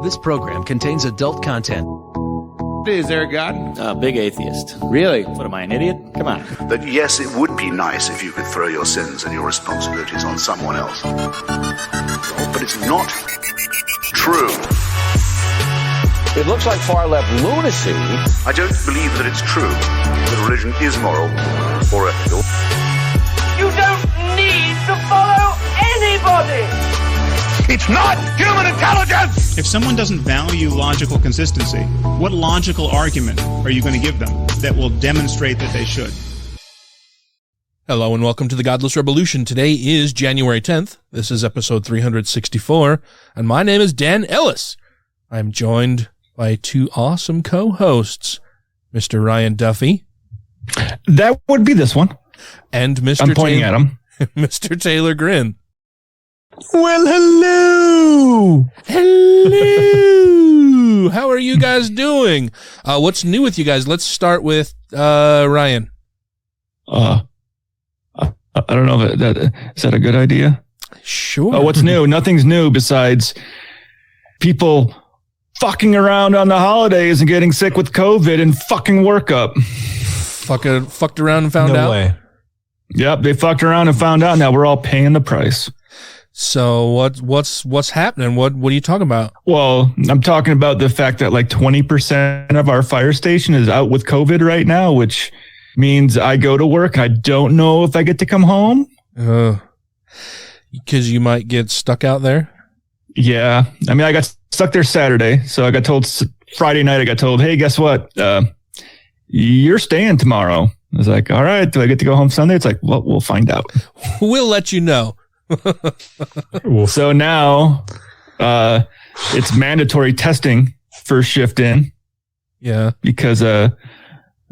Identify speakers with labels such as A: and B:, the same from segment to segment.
A: This program contains adult content.
B: Is there a God?
C: Big atheist.
B: Really?
C: What, am I an idiot? Come on.
D: That yes, it would be nice if you could throw your sins and your responsibilities on someone else. But it's not true.
E: It looks like far-left lunacy.
D: I don't believe that it's true that religion is moral or ethical.
F: You don't need to follow anybody!
D: It's not human intelligence!
G: If someone doesn't value logical consistency, what logical argument are you going to give them that will demonstrate that they should?
H: Hello and welcome to the Godless Rebelution. Today is January 10th. This is episode 364, and my name is Dan Ellis. I'm joined by two awesome co-hosts, Mr. Ryan Duffy.
I: That would be this one.
H: And Mr.
I: I'm pointing at him.
H: Mr. Taylor Grin.
I: Well, hello.
H: Hello. How are you guys doing? What's new with you guys? Let's start with Ryan.
I: I don't know if is that a good idea?
H: Sure.
I: Oh, what's new? Nothing's new besides people fucking around on the holidays and getting sick with COVID and fucking work up.
H: Fucked around and found out?
I: No way. Yep, they fucked around and found out. Now we're all paying the price.
H: So what's happening? What are you talking about?
I: Well, I'm talking about the fact that like 20% of our fire station is out with COVID right now, which means I go to work. I don't know if I get to come home.
H: Because you might get stuck out there?
I: Yeah. I mean, I got stuck there Saturday. So I got told Friday night, I got told, hey, guess what? You're staying tomorrow. I was like, all right, do I get to go home Sunday? It's like, well, we'll find out.
H: We'll let you know.
I: So now it's mandatory testing first shift in.
H: Yeah.
I: Because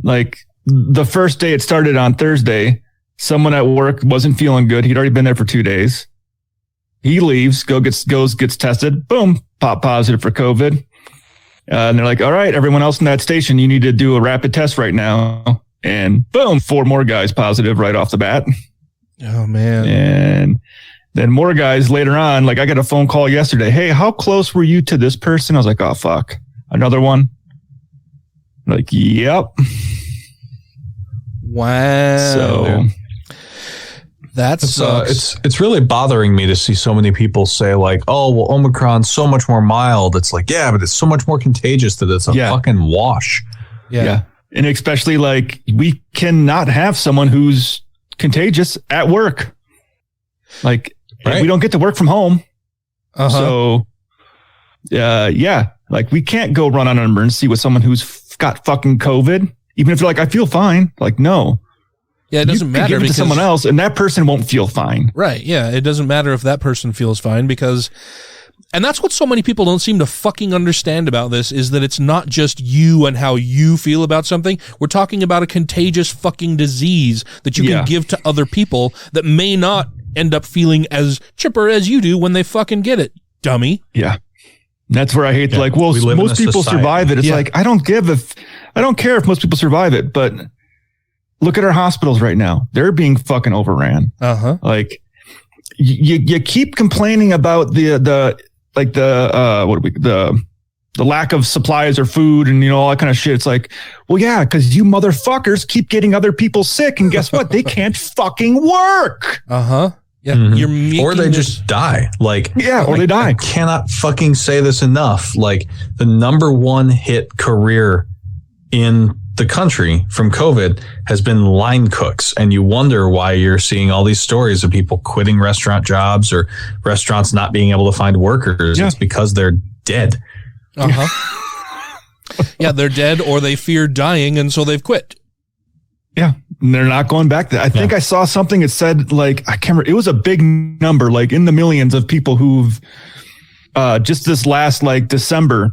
I: like the first day it started on Thursday, someone at work wasn't feeling good. He'd already been there for 2 days. He leaves, gets tested, boom, pop positive for COVID. And they're like, all right, everyone else in that station, you need to do a rapid test right now. And boom, 4 more guys positive right off the bat.
H: Oh, man.
I: And then more guys later on, like I got a phone call yesterday. Hey, how close were you to this person? I was like, oh, fuck. Another one? Like, yep.
H: Wow.
I: So
H: that's
J: it's really bothering me to see so many people say like, oh, well, Omicron's so much more mild. It's like, yeah, but it's so much more contagious that it's a fucking wash.
H: Yeah.
I: And especially like we cannot have someone who's contagious at work. Like we don't get to work from home.
H: Uh-huh.
I: So like we can't go run on an emergency with someone who's got fucking COVID. Even if you're like, I feel fine. Like, no.
H: Yeah, it doesn't matter.
I: Give it to someone else and that person won't feel fine.
H: Right. Yeah. It doesn't matter if that person feels fine because, and that's what so many people don't seem to fucking understand about this is that it's not just you and how you feel about something. We're talking about a contagious fucking disease that you can give to other people that may not end up feeling as chipper as you do when they fucking get it, dummy.
I: Yeah. That's where I hate like, well, most people survive it. It's like, I don't care if most people survive it, but look at our hospitals right now. They're being fucking overran.
H: Uh-huh.
I: Like you keep complaining about the lack of supplies or food and, all that kind of shit. It's like, well, yeah, because you motherfuckers keep getting other people sick. And guess what? They can't fucking work.
H: Uh-huh. Yeah.
J: Mm-hmm. Or they just die. Like,
I: or they die.
J: I cannot fucking say this enough. Like the number one hit career in the country from COVID has been line cooks. And you wonder why you're seeing all these stories of people quitting restaurant jobs or restaurants not being able to find workers. Yeah. It's because they're dead.
H: Uh-huh. Yeah, they're dead or they fear dying and so they've quit.
I: Yeah. And they're not going back there. I think I saw something that said like, I can't remember. It was a big number, like in the millions of people who've just this last like December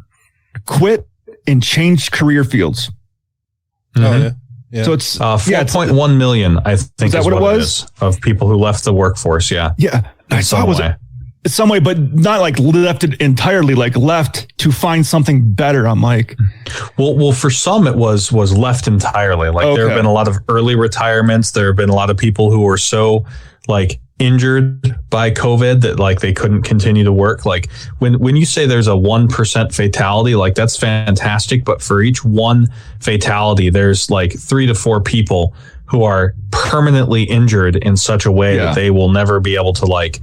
I: quit and changed career fields.
H: Mm-hmm. Oh, yeah.
I: So it's
J: 4.1 million, I think is what it was of people who left the workforce. Yeah.
I: Yeah. I saw it was some way, but not like left it entirely, like left to find something better. I'm like,
J: well, for some it was left entirely. Like there have been a lot of early retirements. There have been a lot of people who were so like injured by COVID that like they couldn't continue to work. Like when you say there's a 1% fatality, like that's fantastic. But for each one fatality, there's like 3 to 4 people who are permanently injured in such a way that they will never be able to like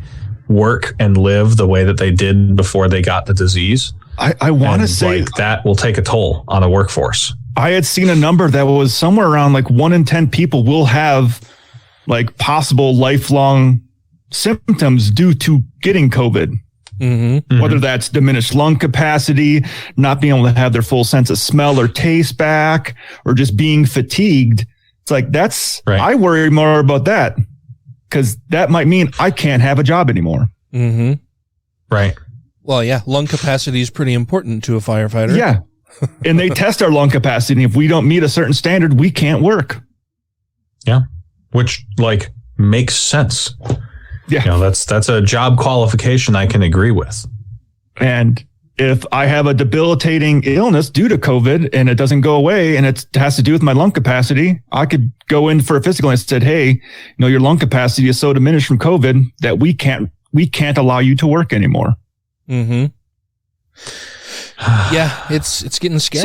J: work and live the way that they did before they got the disease.
I: I want to say
J: like, that will take a toll on a workforce.
I: I had seen a number that was somewhere around like 1 in 10 people will have like possible lifelong symptoms due to getting COVID. Mm-hmm. Whether that's diminished lung capacity, not being able to have their full sense of smell or taste back, or just being fatigued. It's like, that's, right. I worry more about that because that might mean I can't have a job anymore.
H: Mm-hmm.
J: Right.
H: Well, yeah, lung capacity is pretty important to a firefighter.
I: Yeah. And they test our lung capacity. And if we don't meet a certain standard, we can't work.
J: Yeah. Which like makes sense.
I: Yeah.
J: You know, that's a job qualification I can agree with.
I: And if I have a debilitating illness due to COVID and it doesn't go away and it has to do with my lung capacity, I could go in for a physical and said, hey, you know, your lung capacity is so diminished from COVID that we can't allow you to work anymore.
H: Mm-hmm. Yeah, it's getting scary.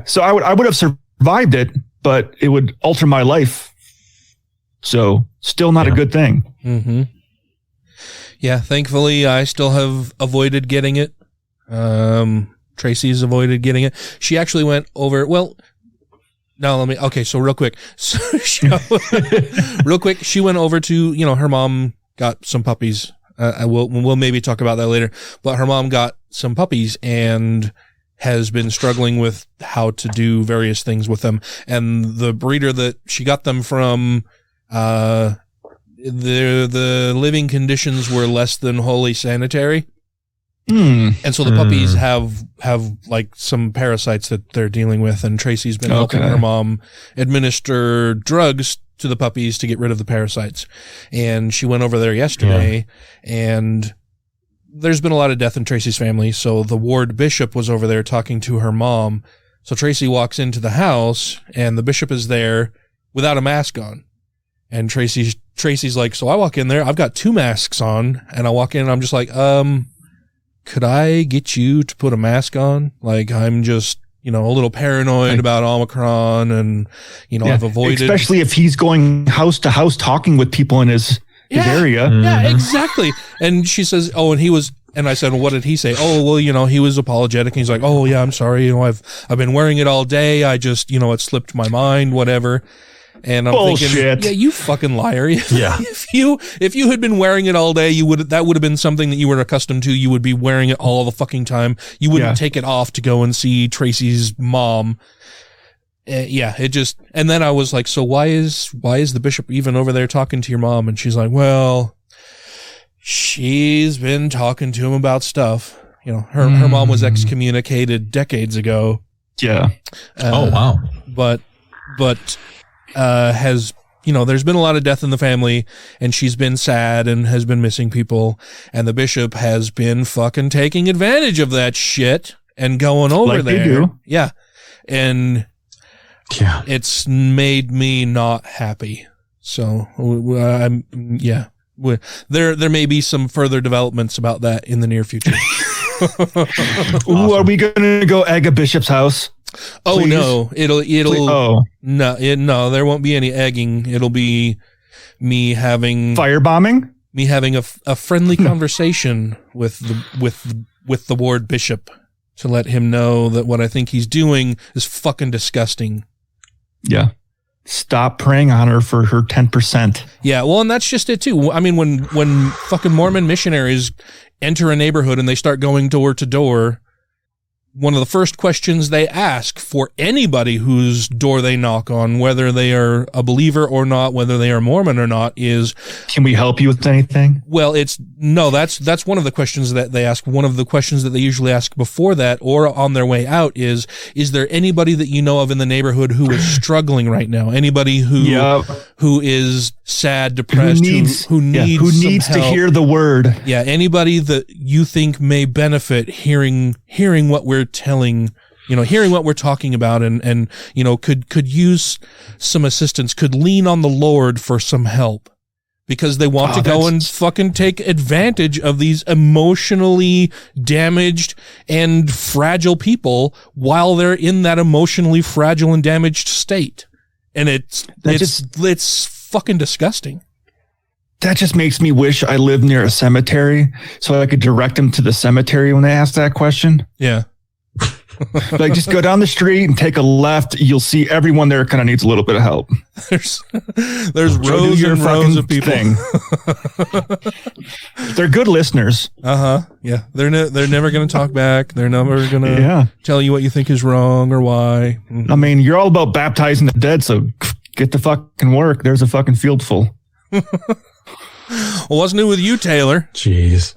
I: So I would have survived it, but it would alter my life. So still not a good thing.
H: Mm-hmm. Yeah, thankfully I still have avoided getting it. Tracy's avoided getting it. She actually went over, so real quick. Real quick, she went over to, you know, her mom got some puppies. We'll maybe talk about that later, but her mom got some puppies and has been struggling with how to do various things with them. And the breeder that she got them from, the living conditions were less than wholly sanitary. And so the puppies have like some parasites that they're dealing with, and Tracy's been helping her mom administer drugs to the puppies to get rid of the parasites. And she went over there yesterday, and there's been a lot of death in Tracy's family. So the ward bishop was over there talking to her mom. So Tracy walks into the house and the bishop is there without a mask on. And Tracy's like, so I walk in there, I've got 2 masks on, and I walk in and I'm just like, could I get you to put a mask on? Like, I'm just, you know, a little paranoid about Omicron, and, you know, I've avoided.
I: Especially if he's going house to house talking with people in his area.
H: Yeah, exactly. And she says, and I said, well, what did he say? Oh, well, you know, he was apologetic. And he's like, oh yeah, I'm sorry. You know, I've been wearing it all day. I just, you know, it slipped my mind, whatever. And I'm thinking, yeah, you fucking liar.
J: Yeah.
H: If you had been wearing it all day, that would have been something that you were accustomed to. You would be wearing it all the fucking time. You wouldn't take it off to go and see Tracy's mom. And then I was like, so why is the bishop even over there talking to your mom? And she's like, well, she's been talking to him about stuff. You know, her mom was excommunicated decades ago.
I: Yeah.
J: Oh, wow.
H: But has, you know, there's been a lot of death in the family, and she's been sad and has been missing people, and the bishop has been fucking taking advantage of that shit and going over
I: like
H: there.
I: They do.
H: Yeah. And it's made me not happy. So there may be some further developments about that in the near future.
I: Ooh, are we going to go egg a bishop's house?
H: Oh, please? No,
I: no,
H: there won't be any egging. It'll be me having
I: firebombing,
H: me having a friendly conversation with the ward bishop to let him know that what I think he's doing is fucking disgusting.
I: Yeah. Stop preying on her for her 10%.
H: Yeah, well, and that's just it too. I mean, when fucking Mormon missionaries enter a neighborhood and they start going door to door, one of the first questions they ask for anybody whose door they knock on, whether they are a believer or not, whether they are Mormon or not, is,
I: can we help you with anything?
H: Well, that's one of the questions that they ask. One of the questions that they usually ask before that or on their way out is there anybody that you know of in the neighborhood who is struggling right now? Anybody who is sad, depressed, who needs
I: to hear the word?
H: Yeah, anybody that you think may benefit hearing what we're telling, you know, hearing what we're talking about, and you know, could use some assistance, could lean on the Lord for some help. because they want to go and fucking take advantage of these emotionally damaged and fragile people while they're in that emotionally fragile and damaged state. And it's fucking disgusting.
I: That just makes me wish I lived near a cemetery so I could direct them to the cemetery when they ask that question.
H: Yeah.
I: Like, just go down the street and take a left. You'll see everyone there kind of needs a little bit of help.
H: There's rows and rows of people.
I: They're good listeners.
H: Yeah. They're never going to talk back. They're never going to tell you what you think is wrong or why.
I: I mean, you're all about baptizing the dead, so get to fucking work. There's a fucking field full.
H: Well, what's new with you, Taylor?
J: Jeez.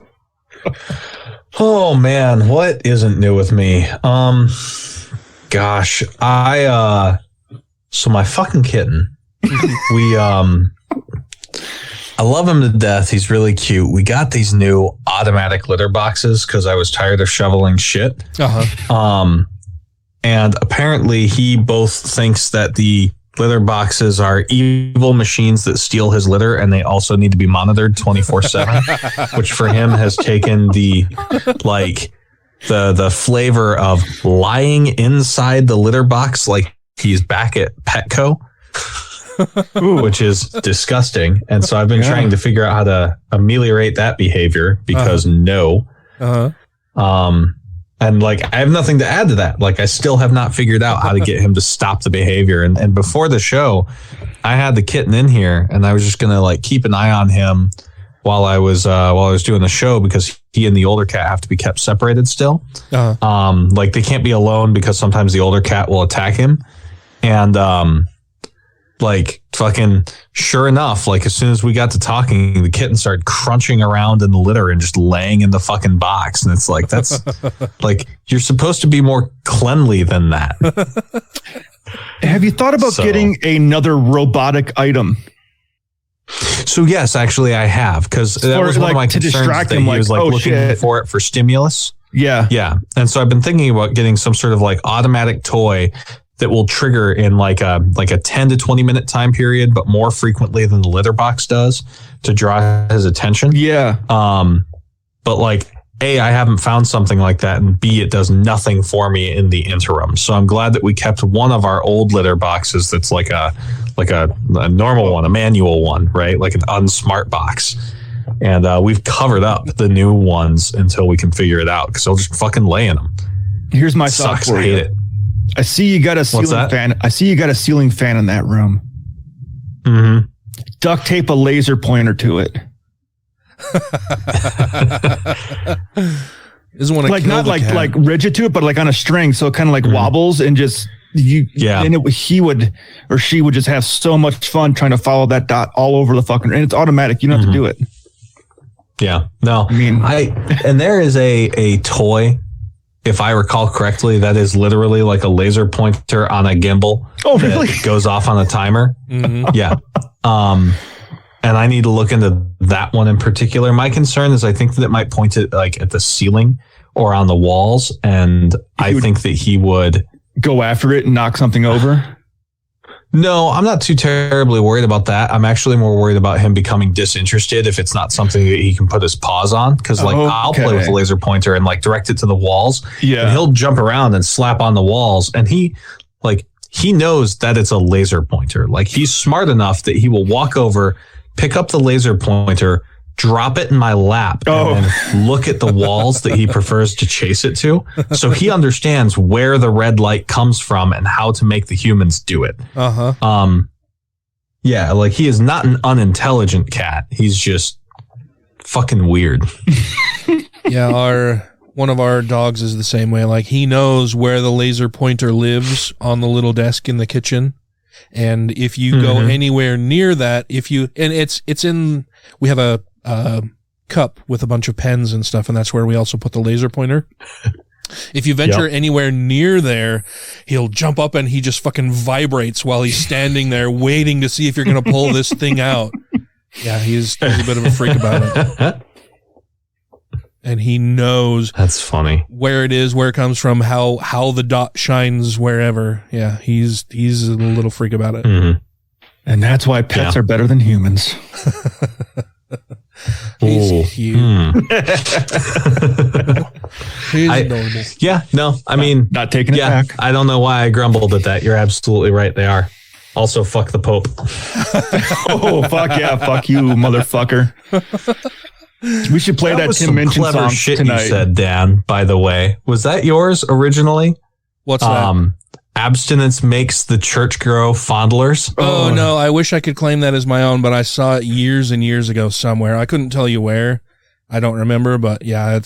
J: Oh man, what isn't new with me? Gosh, so my fucking kitten, I love him to death. He's really cute. We got these new automatic litter boxes because I was tired of shoveling shit. And apparently he both thinks that the litter boxes are evil machines that steal his litter, and they also need to be monitored 24/7, which for him has taken the flavor of lying inside the litter box like he's back at Petco, which is disgusting. And so I've been trying to figure out how to ameliorate that behavior because and like, I have nothing to add to that. Like, I still have not figured out how to get him to stop the behavior. And before the show, I had the kitten in here, and I was just gonna like keep an eye on him while I was doing the show, because he and the older cat have to be kept separated still. Like, they can't be alone because sometimes the older cat will attack him. And like, fucking sure enough, like, as soon as we got to talking, the kitten started crunching around in the litter and just laying in the fucking box. And it's like, that's like, you're supposed to be more cleanly than that.
I: Have you thought about getting another robotic item?
J: So yes, actually I have, because that was one of my concerns, that he was like looking for it for stimulus. Yeah. And so I've been thinking about getting some sort of like automatic toy that will trigger in like a 10 to 20 minute time period, but more frequently than the litter box does, to draw his attention. Yeah. But like, A, I haven't found something like that, and B, it does nothing for me in the interim. So I'm glad that we kept one of our old litter boxes that's like a normal one, a manual one, right? Like an unsmart box. And we've covered up the new ones until we can figure it out, because they'll just fucking lay in them.
I: Here's my thought for you. I hate it. I see you got a ceiling fan. I see you got a ceiling fan in that room. Mm-hmm. Duct tape a laser pointer to it.
H: Isn't one
I: like not like rigid to it, but like on a string, so it kind of like wobbles and just And he would or she would just have so much fun trying to follow that dot all over the fucking. And it's automatic. You don't have to do it.
J: Yeah. No. I mean, and there is a toy, if I recall correctly, that is literally like a laser pointer on a gimbal.
I: Oh, really?
J: That goes off on a timer. Mm-hmm. Yeah. And I need to look into that one in particular. My concern is I think that it might point it like at the ceiling or on the walls. And I think that he would
I: go after it and knock something over.
J: No, I'm not too terribly worried about that. I'm actually more worried about him becoming disinterested if it's not something that he can put his paws on. Because like I'll play with the laser pointer and like direct it to the walls. Yeah, and he'll jump around and slap on the walls, and he knows that it's a laser pointer. Like, he's smart enough that he will walk over, pick up the laser pointer, drop it in my lap, and then look at the walls that he prefers to chase it to. So he understands where the red light comes from and how to make the humans do it. Yeah, like, he is not an unintelligent cat. He's just fucking weird.
H: Yeah, one of our dogs is the same way. Like, he knows where the laser pointer lives on the little desk in the kitchen. And if you go anywhere near that, we have a cup with a bunch of pens and stuff, and that's where we also put the laser pointer. If you venture anywhere near there, he'll jump up and he just fucking vibrates while he's standing there waiting to see if you're going to pull this thing out. Yeah, he's a bit of a freak about it. And he knows
J: that's funny
H: where it is, where it comes from, how the dot shines wherever. Yeah, he's a little freak about it.
I: And that's why pets are better than humans.
H: He's cute. He's adorable.
J: Yeah, no, I mean,
I: not taking it back.
J: I don't know why I grumbled at that. You're absolutely right. They are. Also, fuck the Pope.
I: Oh, fuck yeah. Fuck you, motherfucker. We should play that Tim Minchin
J: clever
I: song
J: shit
I: tonight.
J: You said, Dan, by the way. Was that yours originally?
H: What's that?
J: Abstinence makes the church grow fondlers.
H: Oh, no. I wish I could claim that as my own, but I saw it years and years ago somewhere. I couldn't tell you where. I don't remember, but yeah,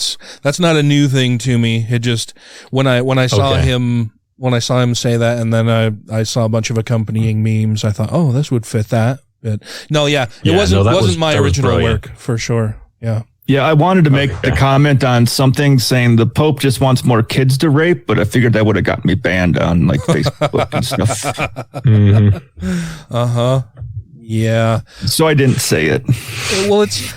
H: that's not a new thing to me. It just, when I saw him say that, and then I saw a bunch of accompanying memes, I thought, oh, this would fit that. But no, it wasn't my original work for sure. Yeah.
I: Yeah, I wanted to make the comment on something saying the Pope just wants more kids to rape, but I figured that would have got me banned on like Facebook and stuff.
J: Mm-hmm.
H: Uh-huh. Yeah.
I: So I didn't say it.
H: Well, it's,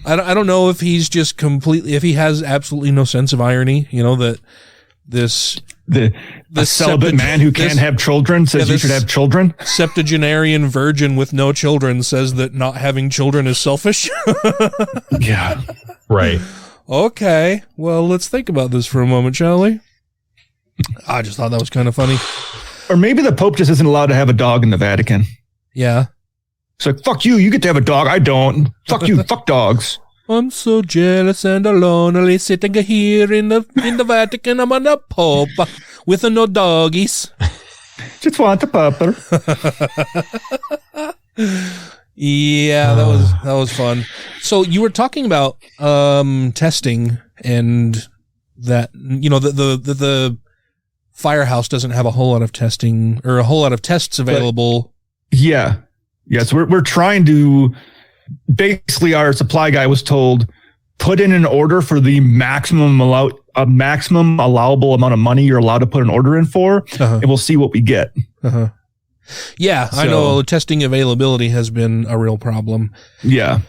H: I don't know if he's just if he has absolutely no sense of irony, that the
I: celibate man who can't have children says you should have children.
H: Septuagenarian virgin with no children says that not having children is selfish.
I: Yeah.
J: Right.
H: Okay. Well, let's think about this for a moment, shall we? I just thought that was kind of funny.
I: Or maybe the Pope just isn't allowed to have a dog in the Vatican.
H: Yeah.
I: It's like, fuck you. You get to have a dog. I don't. Fuck you. Fuck dogs.
H: I'm so jealous and lonely sitting here in the Vatican. I'm on a Pope with no doggies.
I: Just want a pupper.
H: Yeah, that was fun. So you were talking about testing and that the firehouse doesn't have a whole lot of testing or a whole lot of tests available.
I: Yeah. Yes, we're trying to. Basically, our supply guy was told, put in an order for the maximum allowable amount of money you're allowed to put an order in for, and we'll see what we get.
H: Uh-huh. Yeah, I know testing availability has been a real problem.
I: Yeah.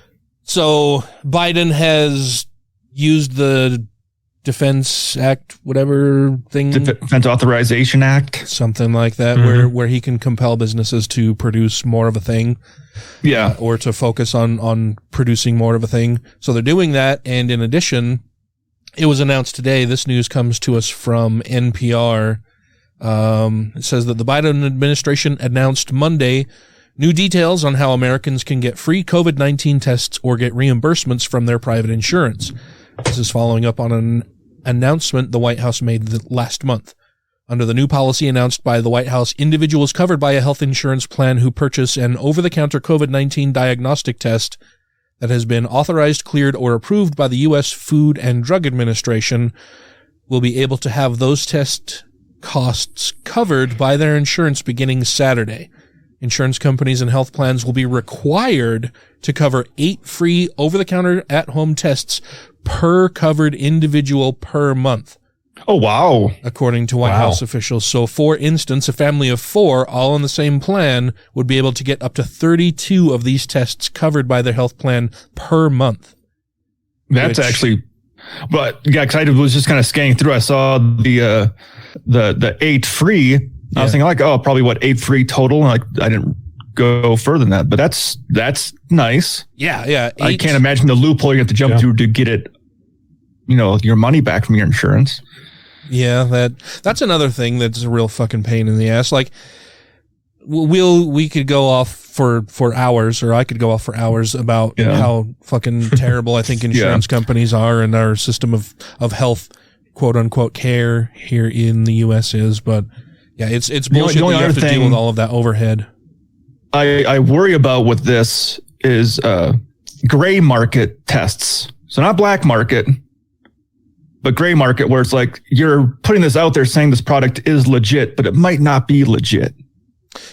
H: So Biden has used the Defense Act, whatever thing.
I: Defense Authorization Act.
H: Something like that, where he can compel businesses to produce more of a thing.
I: Yeah.
H: Or to focus on producing more of a thing. So they're doing that. And in addition, it was announced today, this news comes to us from NPR. It says that the Biden administration announced Monday new details on how Americans can get free COVID-19 tests or get reimbursements from their private insurance. This is following up on an announcement the White House made last month. Under the new policy announced by the White House, individuals covered by a health insurance plan who purchase an over-the-counter COVID-19 diagnostic test that has been authorized, cleared, or approved by the U.S. Food and Drug Administration will be able to have those test costs covered by their insurance beginning Saturday. Insurance companies and health plans will be required to cover 8 free over-the-counter at-home tests per covered individual per month.
I: Oh, wow.
H: According to White House officials. So, for instance, a family of 4, all on the same plan, would be able to get up to 32 of these tests covered by their health plan per month.
I: That's actually, but yeah, because I was just kind of scanning through. I saw the 8 free. I was thinking probably 8 free total. And I didn't go further than that, but that's nice.
H: Yeah.
I: I can't imagine the loophole you have to jump through to get it, your money back from your insurance.
H: Yeah, that's another thing that's a real fucking pain in the ass. Like, we could go off for hours, or I could go off for hours about how fucking terrible I think insurance companies are and our system of health, quote unquote, care here in the U.S. is. But yeah, it's bullshit that you have to deal with all of that overhead.
I: I worry about with this is gray market tests. So not black market, but gray market, where it's like you're putting this out there saying this product is legit, but it might not be legit.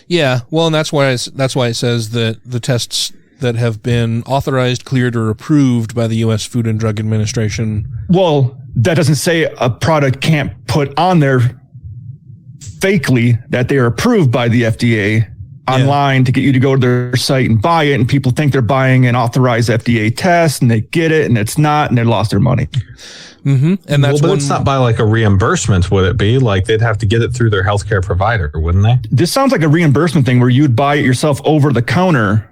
H: Yeah, well, and that's why it says that the tests that have been authorized, cleared, or approved by the U.S. Food and Drug Administration.
I: Well, that doesn't say a product can't put on there fakely that they are approved by the FDA, online to get you to go to their site and buy it. And people think they're buying an authorized FDA test and they get it and it's not, and they lost their money.
H: Mm-hmm. And that's
J: but it's not by like a reimbursement, would it be? Like they'd have to get it through their healthcare provider, wouldn't they?
I: This sounds like a reimbursement thing where you'd buy it yourself over the counter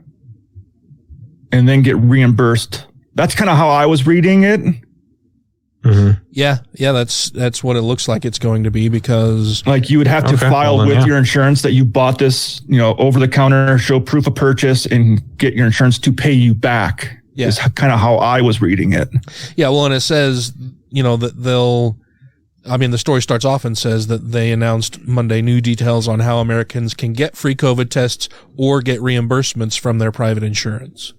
I: and then get reimbursed. That's kind of how I was reading it.
H: Mm-hmm. Yeah, that's what it looks like it's going to be, because
I: like you would have to file with your insurance that you bought this, over the counter, show proof of purchase, and get your insurance to pay you back. Yeah. Is kind of how I was reading it.
H: Yeah, well, and it says, that the story starts off and says that they announced Monday new details on how Americans can get free COVID tests or get reimbursements from their private insurance.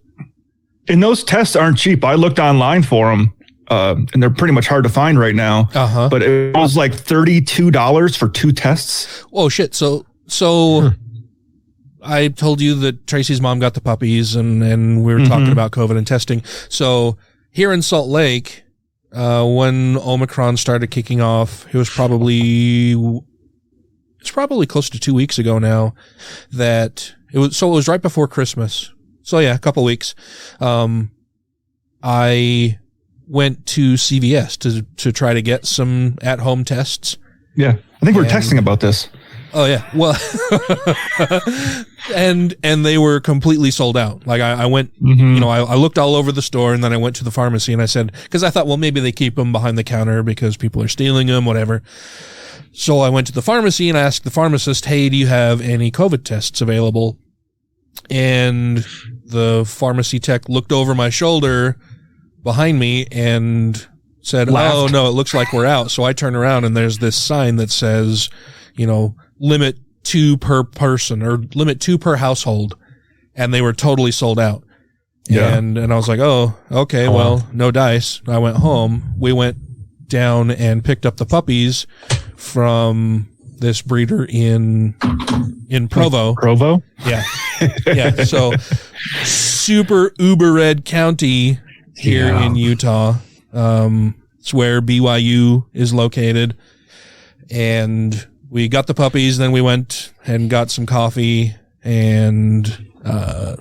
I: And those tests aren't cheap. I looked online for them, and they're pretty much hard to find right now. Uh-huh. But it was like $32 for 2 tests.
H: Oh, shit. So I told you that Tracy's mom got the puppies and we were talking about COVID and testing. So here in Salt Lake, when Omicron started kicking off, it's probably close to 2 weeks ago now that it was right before Christmas. So yeah, a couple weeks. I went to CVS to try to get some at-home tests.
I: Yeah. I think we were texting about this.
H: Oh yeah. Well, and they were completely sold out. Like I went, I looked all over the store, and then I went to the pharmacy and I said, cause I thought, well, maybe they keep them behind the counter because people are stealing them, whatever. So I went to the pharmacy and I asked the pharmacist, hey, do you have any COVID tests available? And the pharmacy tech looked over my shoulder behind me and said, laughed. Oh no, it looks like we're out. So I turn around and there's this sign that says, limit 2 per person or limit 2 per household. And they were totally sold out. Yeah. And I was like, oh, okay, well, no dice. I went home. We went down and picked up the puppies from this breeder in Provo.
I: Provo?
H: Yeah. Yeah. So super uber red county here in Utah. It's where BYU is located. And we got the puppies, then we went and got some coffee, and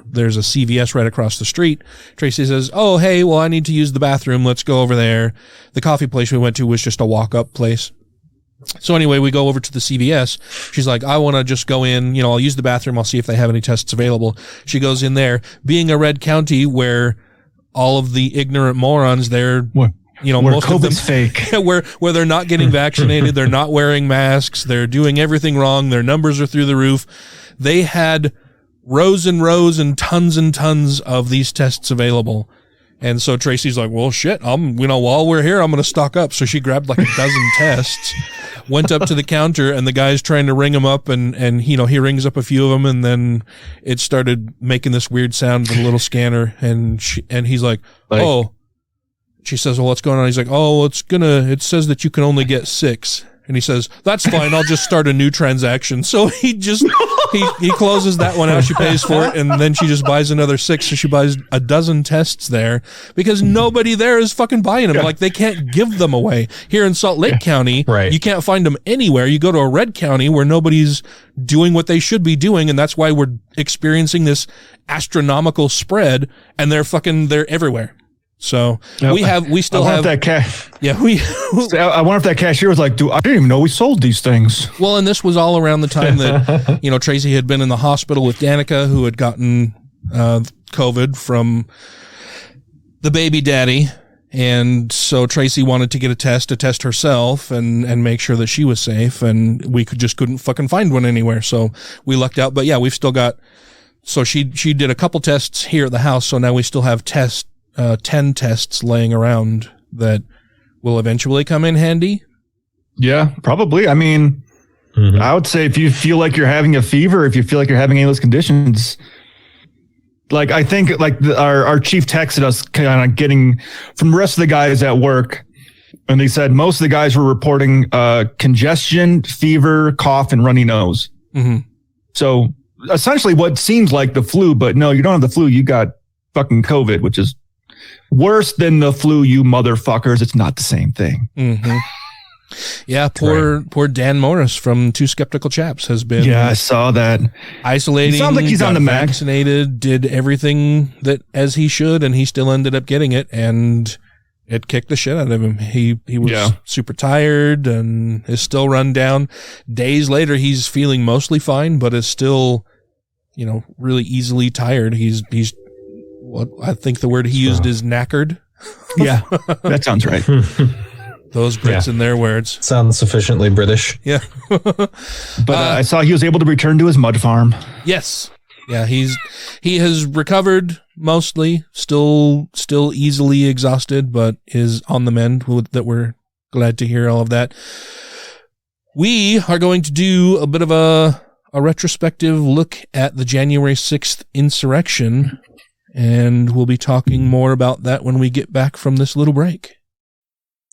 H: there's a CVS right across the street. Tracy says, oh, hey, well, I need to use the bathroom. Let's go over there. The coffee place we went to was just a walk-up place. So anyway, we go over to the CVS. She's like, I want to just go in, I'll use the bathroom. I'll see if they have any tests available. She goes in there. Being a red county where all of the ignorant morons there,
I: where
H: most
I: COVID's
H: of them
I: fake,
H: where they're not getting vaccinated, they're not wearing masks, they're doing everything wrong, their numbers are through the roof. They had rows and rows and tons of these tests available. And so Tracy's like, well, shit, while we're here, I'm going to stock up. So she grabbed like 12 tests, went up to the counter, and the guy's trying to ring them up, and he rings up a few of them, and then it started making this weird sound with a little scanner, and he's like, oh. She says, well, what's going on? He's like, oh, it says that you can only get 6. And he says, that's fine. I'll just start a new transaction. So he closes that one out. She pays for it. And then she just buys another 6. So she buys 12 tests there because nobody there is fucking buying them. Like they can't give them away. Here in Salt Lake County, you can't find them anywhere. You go to a red county where nobody's doing what they should be doing. And that's why we're experiencing this astronomical spread, and they're everywhere. So we still have
I: that cash.
H: Yeah,
I: I wonder if that cashier was like, I didn't even know we sold these things.
H: Well, and this was all around the time that Tracy had been in the hospital with Danica, who had gotten COVID from the baby daddy, and so Tracy wanted to get a test herself, and make sure that she was safe, and we couldn't fucking find one anywhere. So we lucked out. But yeah, we've still got. So she did a couple tests here at the house, so now we still have 10 tests laying around that will eventually come in handy.
I: Yeah, probably. I mean, I would say if you feel like you're having a fever, if you feel like you're having any of those conditions, like I think like our chief texted us kind of getting from the rest of the guys at work, and they said most of the guys were reporting congestion, fever, cough, and runny nose. Mm-hmm. So essentially what seems like the flu, but no, you don't have the flu. You got fucking COVID, which is worse than the flu, you motherfuckers. It's not the same thing.
H: Mm-hmm. Yeah, poor Dan Morris from Two Skeptical Chaps has been.
I: Yeah, I saw that.
H: Isolating.
I: It sounds like he's on the Mac.
H: Vaccinated, did everything that as he should, and he still ended up getting it, and it kicked the shit out of him. He was super tired and is still run down. Days later, he's feeling mostly fine, but is still, really easily tired. He's what I think the word he used is knackered.
I: Yeah, that sounds right.
H: Those Brits and their words.
J: Sounds sufficiently British.
H: Yeah.
I: But I saw he was able to return to his mud farm.
H: Yes. Yeah, he has recovered mostly, still easily exhausted, but is on the mend. That we're glad to hear all of that. We are going to do a bit of a retrospective look at the January 6th insurrection, and we'll be talking more about that when we get back from this little break.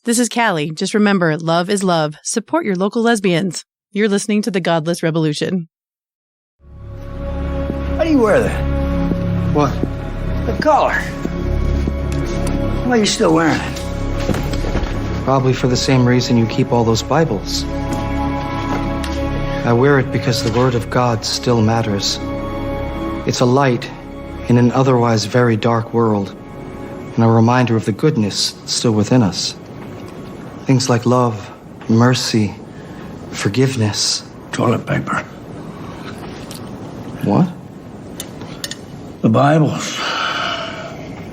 K: This is Callie. Just remember, love is love. Support your local lesbians. You're listening to the Godless Rebelution.
L: Why do you wear that?
M: What?
L: The collar. Why are you still wearing it?
M: Probably for the same reason you keep all those Bibles. I wear it because the Word of God still matters. It's a light in an otherwise very dark world, and a reminder of the goodness still within us. Things like love, mercy, forgiveness.
L: Toilet paper.
M: What?
L: The Bibles.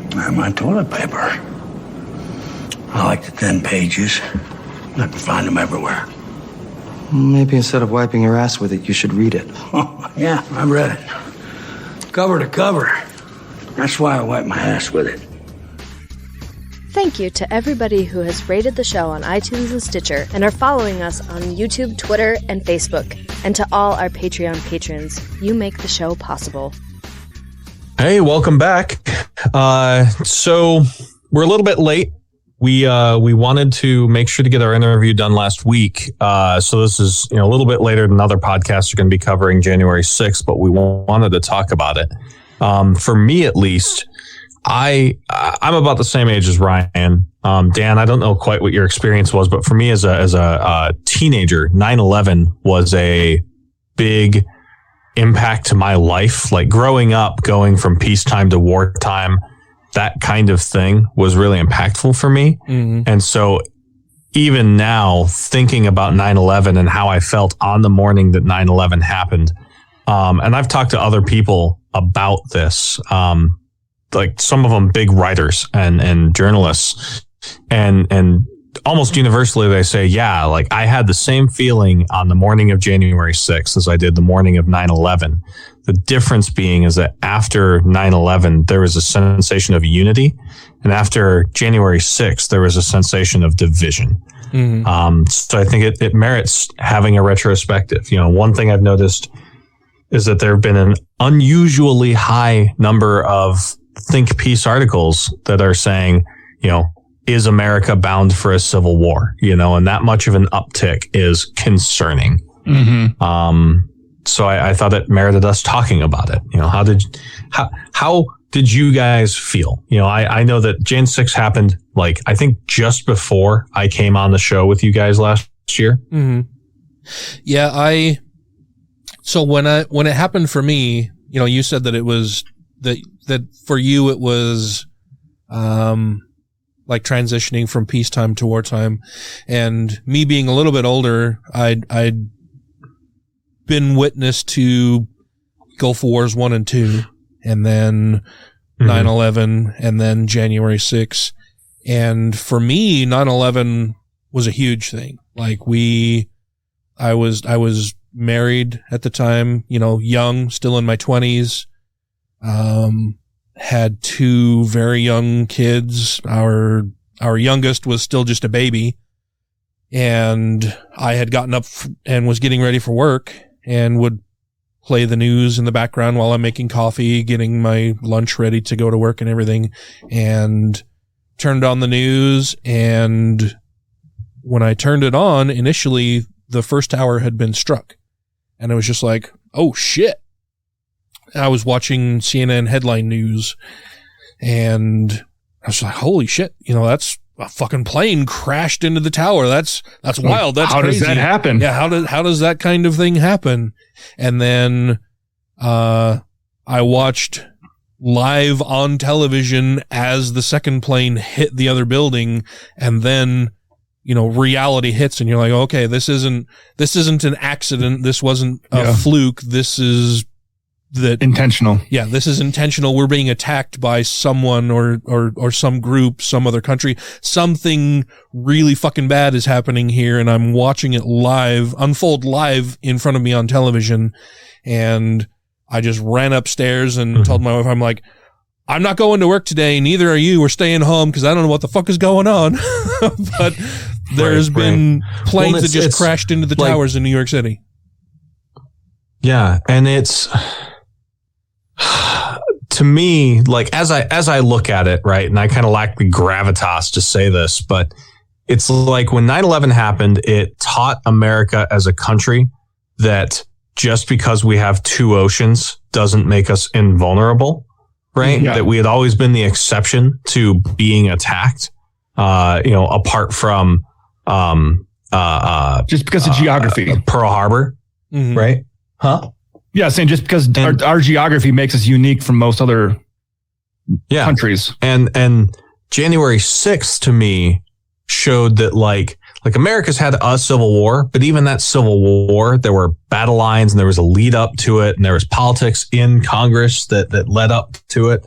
L: They're my toilet paper. I like the thin pages. I can find them everywhere.
M: Maybe instead of wiping your ass with it, you should read it.
L: Oh, yeah, I read it. Cover to cover. That's why I wipe my ass with it.
N: Thank you to everybody who has rated the show on iTunes and Stitcher and are following us on YouTube, Twitter, and Facebook. And to all our Patreon patrons, you make the show possible.
J: Hey, welcome back. So we're a little bit late. We wanted to make sure to get our interview done last week. So this is, a little bit later than other podcasts are going to be covering January 6th, but we wanted to talk about it. For me, at least, I'm about the same age as Ryan. Dan, I don't know quite what your experience was, but for me as a teenager, 9/11 was a big impact to my life. Like growing up, going from peacetime to wartime, that kind of thing was really impactful for me. Mm-hmm. And so even now, thinking about 9/11 and how I felt on the morning that 9/11 happened, and I've talked to other people about this, like some of them big writers and journalists, and almost universally they say, yeah, like I had the same feeling on the morning of January 6th as I did the morning of 9/11. The difference being is that after 9/11, there was a sensation of unity. And after January 6th, there was a sensation of division. Mm-hmm. So I think it merits having a retrospective. One thing I've noticed is that there have been an unusually high number of think piece articles that are saying, is America bound for a civil war? And that much of an uptick is concerning. Mm-hmm. So I thought it merited us talking about it. How did you guys feel? I know that Jan 6 happened, like, I think just before I came on the show with you guys last year.
H: Mm-hmm. Yeah, so when it happened for me, you said that it was that for you it was like transitioning from peacetime to wartime, and me being a little bit older, I'd been witness to Gulf Wars 1 and 2, and then 9/11, and then January 6th. And for me, 9/11 was a huge thing. Like I was married at the time, young, still in my 20s. Had two very young kids. Our youngest was still just a baby, and I had gotten up and was getting ready for work and would play the news in the background while I'm making coffee, getting my lunch ready to go to work and everything, and turned on the news. And when I turned it on, initially the first tower had been struck, and it was just like, oh shit. I was watching CNN headline news, and I was like, holy shit, that's a fucking plane crashed into the tower. That's wild. That's
I: how
H: crazy.
I: Does that happen?
H: Yeah. How does that kind of thing happen? And then, I watched live on television as the second plane hit the other building, and then, reality hits and you're like, okay, this isn't an accident. This wasn't a fluke. This is
I: intentional.
H: Yeah, this is intentional. We're being attacked by someone or some group, some other country. Something really fucking bad is happening here, and I'm watching it unfold live in front of me on television. And I just ran upstairs and told my wife, I'm like, I'm not going to work today. Neither are you. We're staying home because I don't know what the fuck is going on. But there's been planes that just crashed into the towers in New York City.
J: Yeah. And it's, to me, like, as I look at it, right, and I kind of lack the gravitas to say this, but it's like when 9/11 happened, it taught America as a country that just because we have two oceans doesn't make us invulnerable, right? Yeah. That we had always been the exception to being attacked, apart from
I: just because of geography.
J: Pearl Harbor, right? Huh?
I: Yeah, saying just because our geography makes us unique from most other countries.
J: And January 6th to me showed that like America's had a civil war, but even that civil war, there were battle lines and there was a lead up to it, and there was politics in Congress that led up to it.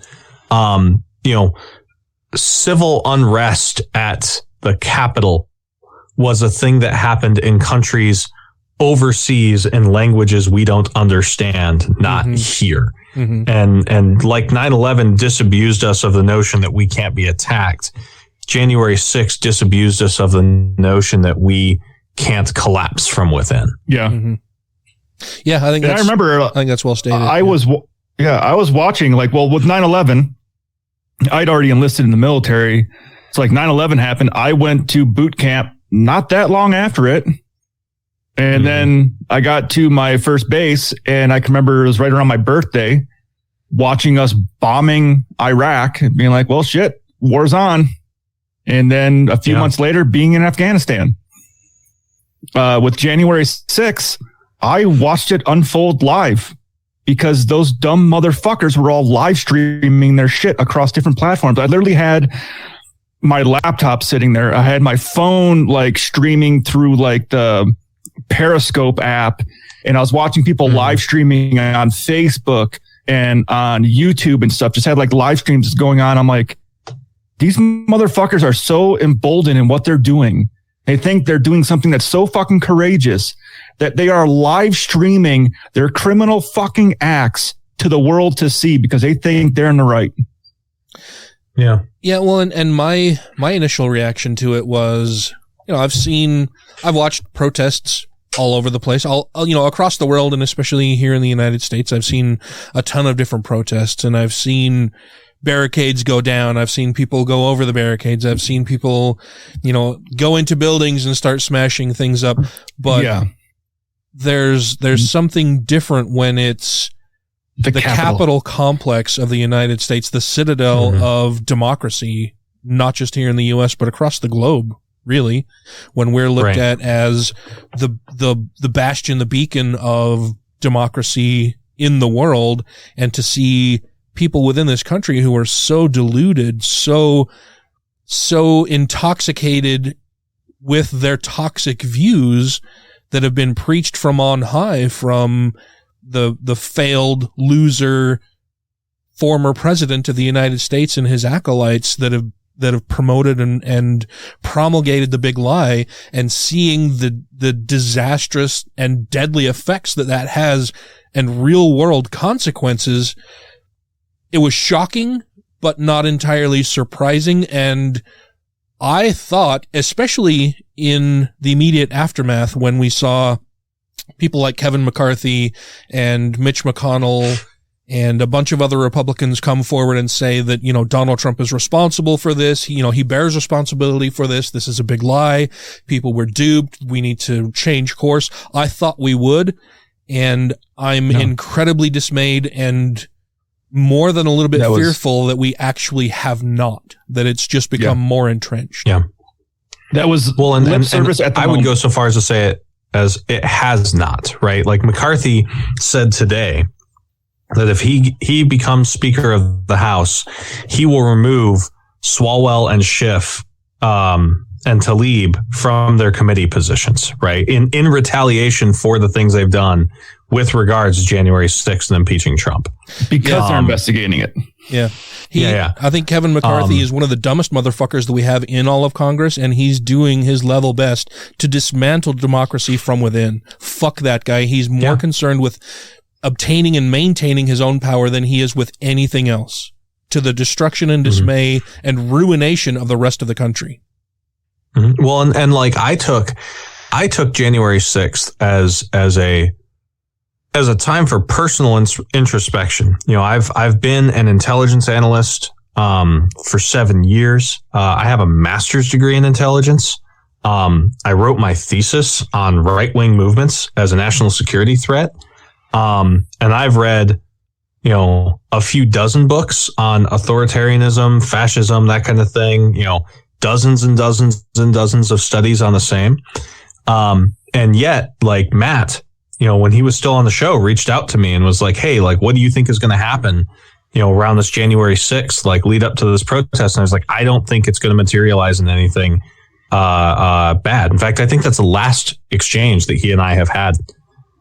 J: Civil unrest at the Capitol was a thing that happened in countries overseas in languages we don't understand, not here. And like 9/11 disabused us of the notion that we can't be attacked. January 6th disabused us of the notion that we can't collapse from within.
I: Yeah.
H: Yeah, I think that's well stated.
I: I was watching with 9/11, I'd already enlisted in the military. It's like 9/11 happened. I went to boot camp not that long after it. And then I got to my first base, and I can remember it was right around my birthday, watching us bombing Iraq and being like, well, shit, war's on. And then a few months later, being in Afghanistan. With January 6th, I watched it unfold live because those dumb motherfuckers were all live streaming their shit across different platforms. I literally had my laptop sitting there. I had my phone streaming through the Periscope app, and I was watching people live streaming on Facebook and on YouTube and stuff. Just had live streams going on. I'm like, these motherfuckers are so emboldened in what they're doing. They think they're doing something that's so fucking courageous that they are live streaming their criminal fucking acts to the world to see because they think they're in the right.
J: Yeah.
H: Yeah. Well, and my initial reaction to it was, I've watched protests all over the place, across the world, and especially here in the United States. I've seen a ton of different protests, and I've seen barricades go down. I've seen people go over the barricades. I've seen people, go into buildings and start smashing things up. But there's something different when it's the Capitol complex of the United States, the citadel of democracy, not just here in the U.S., but across the globe. Really, when we're looked at as the bastion, the beacon of democracy in the world, and to see people within this country who are so deluded, so intoxicated with their toxic views that have been preached from on high from the failed loser former president of the United States and his acolytes that have promoted and promulgated the big lie, and seeing the disastrous and deadly effects that has and real world consequences. It was shocking, but not entirely surprising. And I thought, especially in the immediate aftermath, when we saw people like Kevin McCarthy and Mitch McConnell and a bunch of other Republicans come forward and say that, Donald Trump is responsible for this. He bears responsibility for this. This is a big lie. People were duped. We need to change course. I thought we would. And I'm incredibly dismayed and more than a little bit fearful that we actually have not, that it's just become more entrenched.
J: Yeah.
I: That was
J: and
I: service at the
J: I would go so far as to say it as it has not, right? Like McCarthy said today that if he becomes Speaker of the House, he will remove Swalwell and Schiff and Tlaib from their committee positions, right? In retaliation for the things they've done with regards to January 6th and impeaching Trump.
I: Because they're investigating it.
H: Yeah. I think Kevin McCarthy is one of the dumbest motherfuckers that we have in all of Congress, and he's doing his level best to dismantle democracy from within. Fuck that guy. He's more concerned with obtaining and maintaining his own power than he is with anything else, to the destruction and dismay and ruination of the rest of the country.
J: Mm-hmm. Well, and like I took January 6th as a time for personal introspection. You know, I've been an intelligence analyst for 7 years. I have a master's degree in intelligence. I wrote my thesis on right-wing movements as a national security threat. And I've read, you know, a few dozen books on authoritarianism, fascism, that kind of thing, you know, dozens and dozens and dozens of studies on the same. And yet, like Matt, you know, when he was still on the show, reached out to me and was like, hey, like, what do you think is going to happen, you know, around this January 6th, like lead up to this protest? And I was like, I don't think it's going to materialize in anything bad. In fact, I think that's the last exchange that he and I have had,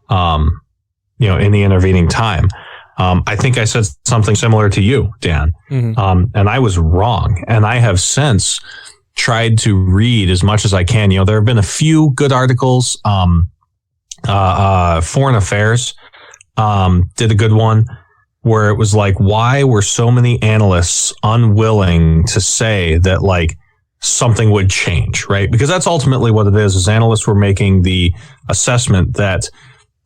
J: you know, in the intervening time. I think I said something similar to you, Dan, and I was wrong. And I have since tried to read as much as I can. You know, there have been a few good articles. Foreign Affairs did a good one where it was like, why were so many analysts unwilling to say that like something would change, right? Because that's ultimately what it is analysts were making the assessment that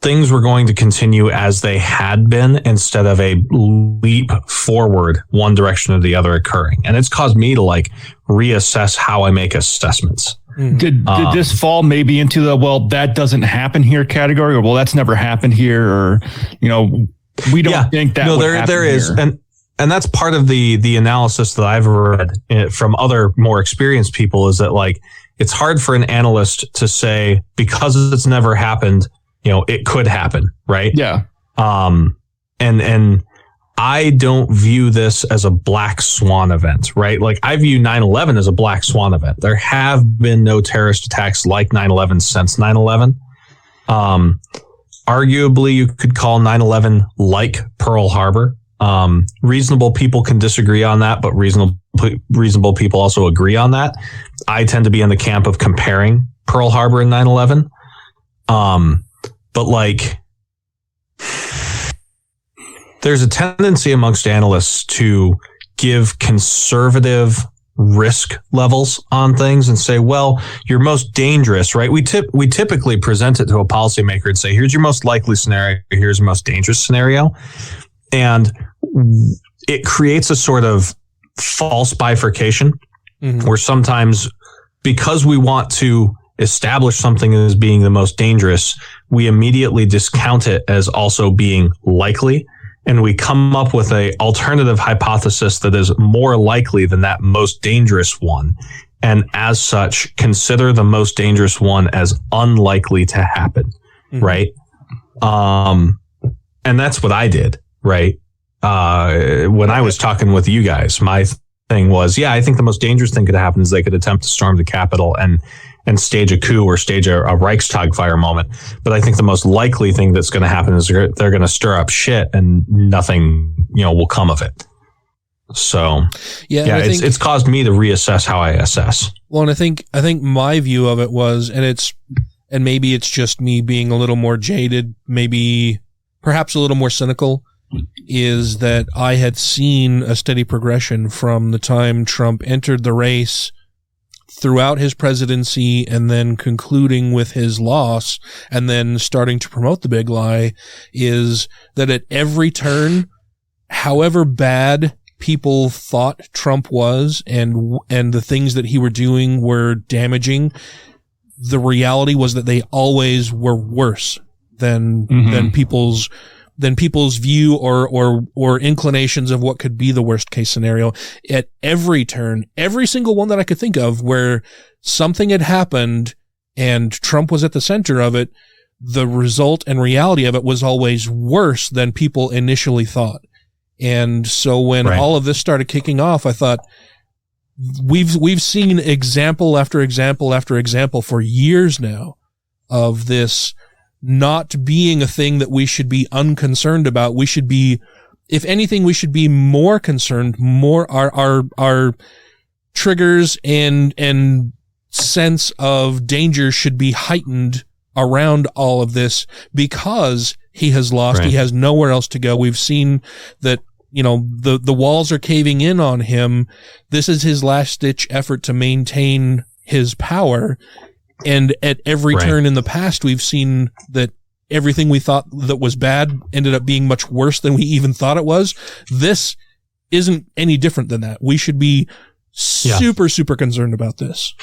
J: things were going to continue as they had been instead of a leap forward one direction or the other occurring. And it's caused me to like reassess how I make assessments.
I: Did this fall maybe into the, well, that doesn't happen here category, or, well, that's never happened here, or, you know, we don't think that would happen
J: there is.
I: here.
J: And that's part of the analysis that I've read from other more experienced people, is that like, it's hard for an analyst to say, because it's never happened, you know, it could happen, right?
I: Yeah.
J: And I don't view this as a black swan event, right? Like I view 9/11 as a black swan event. There have been no terrorist attacks like 9/11 since 9/11. Arguably, you could call 9/11 like Pearl Harbor. Reasonable people can disagree on that, but reasonable people also agree on that. I tend to be in the camp of comparing Pearl Harbor and 9/11. But like, there's a tendency amongst analysts to give conservative risk levels on things and say, well, your most dangerous, right? We typically present it to a policymaker and say, here's your most likely scenario, here's your most dangerous scenario. And it creates a sort of false bifurcation where sometimes, because we want to establish something as being the most dangerous, we immediately discount it as also being likely. And we come up with a alternative hypothesis that is more likely than that most dangerous one. And as such, consider the most dangerous one as unlikely to happen. Right. And that's what I did. Right. When I was talking with you guys, my thing was, I think the most dangerous thing could happen is they could attempt to storm the Capitol and stage a coup or stage a Reichstag fire moment. But I think the most likely thing that's going to happen is they're going to stir up shit and nothing, will come of it. So it's caused me to reassess how I assess.
H: Well, and I think my view of it was, and maybe it's just me being a little more jaded, maybe perhaps a little more cynical, is that I had seen a steady progression from the time Trump entered the race throughout his presidency and then concluding with his loss and then starting to promote the big lie, is that at every turn, however bad people thought Trump was and the things that he were doing were damaging, the reality was that they always were worse than people's people's view or inclinations of what could be the worst case scenario. At every turn, every single one that I could think of where something had happened and Trump was at the center of it, the result and reality of it was always worse than people initially thought. And so when all of this started kicking off, I thought, we've seen example after example after example for years now of this not being a thing that we should be unconcerned about. We should be, if anything, we should be more concerned, more our triggers and sense of danger should be heightened around all of this because he has lost. He has nowhere else to go. We've seen that, the walls are caving in on him. This is his last ditch effort to maintain his power. And at every turn in the past, we've seen that everything we thought that was bad ended up being much worse than we even thought it was. This isn't any different than that. We should be super, super concerned about this.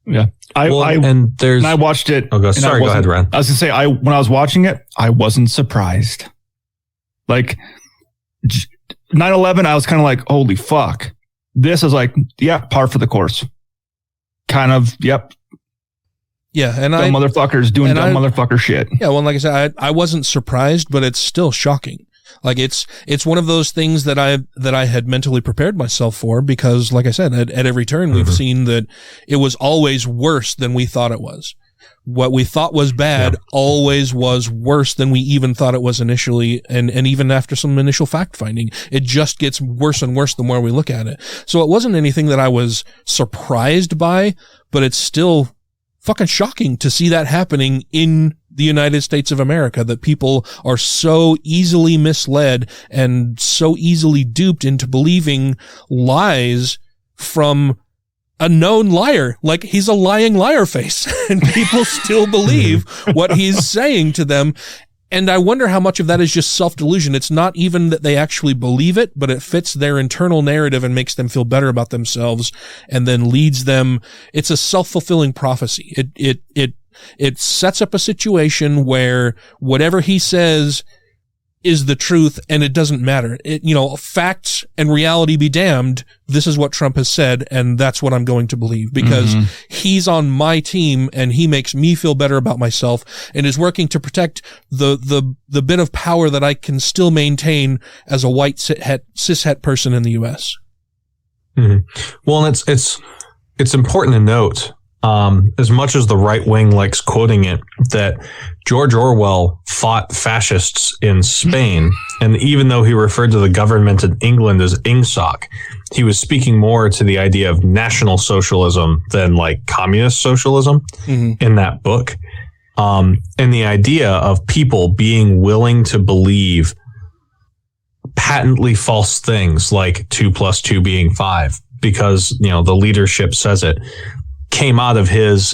I: Yeah. When I watched it.
J: Oh, sorry, go ahead, Ren.
I: I was going to say, when I was watching it, I wasn't surprised. Like 9/11, I was kind of like, holy fuck. This is like, par for the course. Kind of, yep.
H: Yeah, and
I: dumb motherfuckers doing dumb motherfucker shit.
H: Yeah, well, like I said, I wasn't surprised, but it's still shocking. Like it's one of those things that I had mentally prepared myself for because, like I said, at every turn we've seen that it was always worse than we thought it was. What we thought was bad always was worse than we even thought it was initially, and even after some initial fact finding, it just gets worse and worse the more we look at it. So it wasn't anything that I was surprised by, but it's still fucking shocking to see that happening in the United States of America, that people are so easily misled and so easily duped into believing lies from a known liar. Like, he's a lying liar face and people still believe what he's saying to them. And I wonder how much of that is just self-delusion. It's not even that they actually believe it, but it fits their internal narrative and makes them feel better about themselves and then leads them. It's a self-fulfilling prophecy. It sets up a situation where whatever he says is the truth and it doesn't matter. Facts and reality be damned. This is what Trump has said and that's what I'm going to believe because he's on my team and he makes me feel better about myself and is working to protect the bit of power that I can still maintain as a white cishet person in the U.S.
J: Well, and it's important to note, as much as the right wing likes quoting it, that George Orwell fought fascists in Spain. And even though he referred to the government in England as ingsoc, he was speaking more to the idea of national socialism than like communist socialism in that book. And the idea of people being willing to believe patently false things like 2 + 2 being 5 because, the leadership says it, came out of his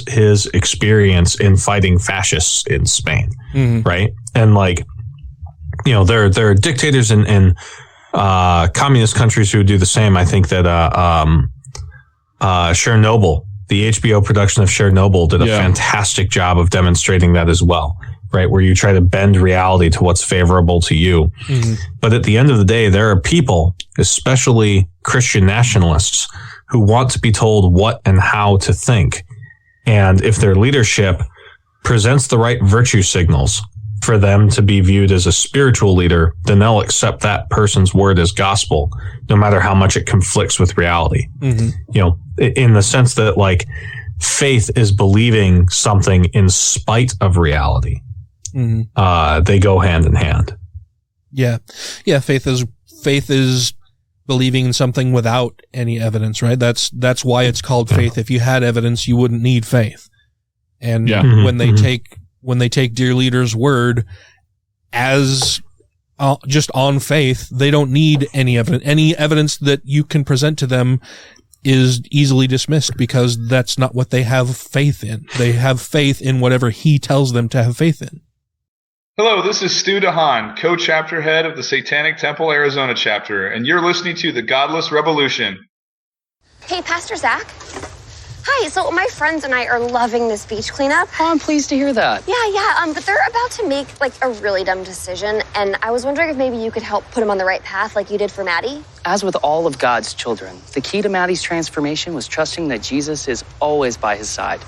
J: experience in fighting fascists in Spain, right? And there are dictators in communist countries who do the same. I think that Chernobyl, the HBO production of Chernobyl, did a fantastic job of demonstrating that as well, right? Where you try to bend reality to what's favorable to you. But at the end of the day, there are people, especially Christian nationalists, who want to be told what and how to think. And if their leadership presents the right virtue signals for them to be viewed as a spiritual leader, then they'll accept that person's word as gospel, no matter how much it conflicts with reality. In the sense that faith is believing something in spite of reality. They go hand in hand.
H: Yeah. Faith is believing in something without any evidence, right? That's why it's called faith. If you had evidence, you wouldn't need faith. And when they take dear leader's word as just on faith, they don't need any evidence. Any evidence that you can present to them is easily dismissed because that's not what they have faith in. They have faith in whatever he tells them to have faith in.
O: Hello, this is Stu DeHaan, co-chapter head of the Satanic Temple Arizona chapter, and you're listening to the Godless Rebelution.
P: Hey, Pastor Zach, Hi, so my friends and I are loving this beach cleanup.
Q: Oh, I'm pleased to hear that.
P: Yeah, but they're about to make, a really dumb decision, and I was wondering if maybe you could help put them on the right path like you did for Maddie.
Q: As with all of God's children, the key to Maddie's transformation was trusting that Jesus is always by his side.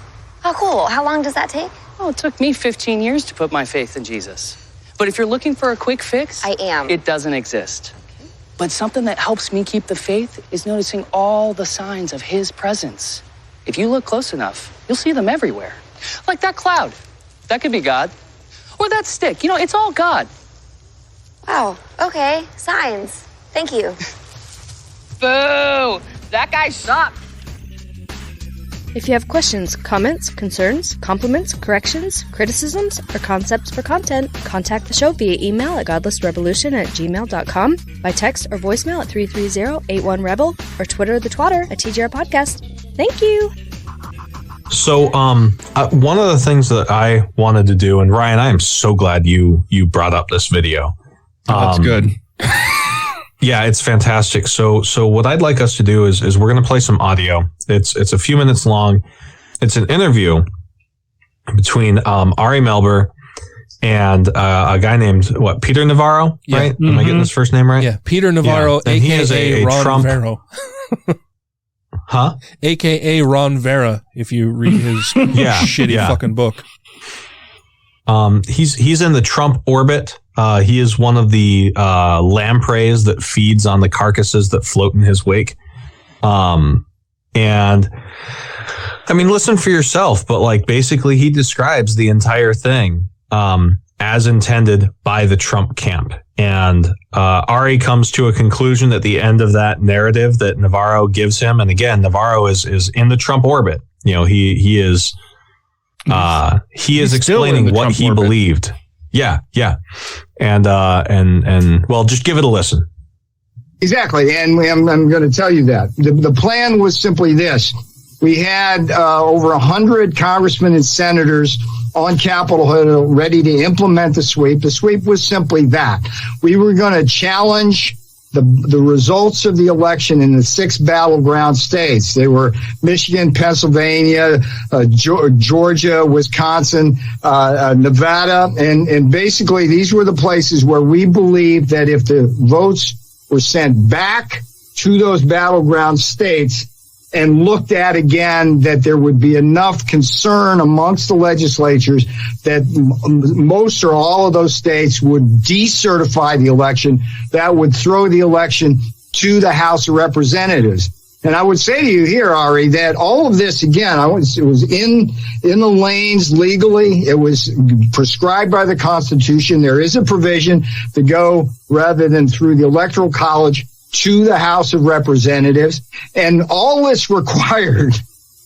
P: Oh, cool. How long does that take?
Q: Oh, it took me 15 years to put my faith in Jesus. But if you're looking for a quick fix,
P: I am.
Q: It doesn't exist. Okay. But something that helps me keep the faith is noticing all the signs of his presence. If you look close enough, you'll see them everywhere. Like that cloud. That could be God. Or that stick. It's all God.
P: Wow. Okay. Signs. Thank you.
F: Boo! That guy sucked.
N: If you have questions, comments, concerns, compliments, corrections, criticisms, or concepts for content, contact the show via email at godlessrebelution@gmail.com, by text or voicemail at 330-81-REBEL, or Twitter the twatter at TGR Podcast. Thank you.
J: So, one of the things that I wanted to do, and Ryan, I am so glad you brought up this video.
I: That's good.
J: Yeah, it's fantastic. So what I'd like us to do is we're going to play some audio. It's a few minutes long. It's an interview between Ari Melber and a guy named Peter Navarro, right?
H: Mm-hmm.
J: Am I getting his first name right?
H: Yeah, Peter Navarro,
J: and he is
H: a Ron
J: Trump.
H: Vero.
J: Huh?
H: AKA Ron Vera, if you read his shitty fucking book.
J: He's in the Trump orbit. He is one of the lampreys that feeds on the carcasses that float in his wake. And I mean, listen for yourself, but basically he describes the entire thing as intended by the Trump camp. And Ari comes to a conclusion at the end of that narrative that Navarro gives him. And again, Navarro is in the Trump orbit. He is explaining what he believed. Yeah. And well, just give it a listen.
R: Exactly. And I'm going to tell you that the plan was simply this. We had over 100 congressmen and senators on Capitol Hill ready to implement the sweep. The sweep was simply that. We were going to challenge the results of the election in the 6 battleground states. They were Michigan, Pennsylvania, Georgia, Wisconsin, Nevada. And basically these were the places where we believed that if the votes were sent back to those battleground states and looked at again, that there would be enough concern amongst the legislatures that most or all of those states would decertify the election. That would throw the election to the House of Representatives. And I would say to you here, Ari, that all of this, again, it was in the lanes legally. It was prescribed by the Constitution. There is a provision to go rather than through the Electoral College to the House of Representatives. And all this required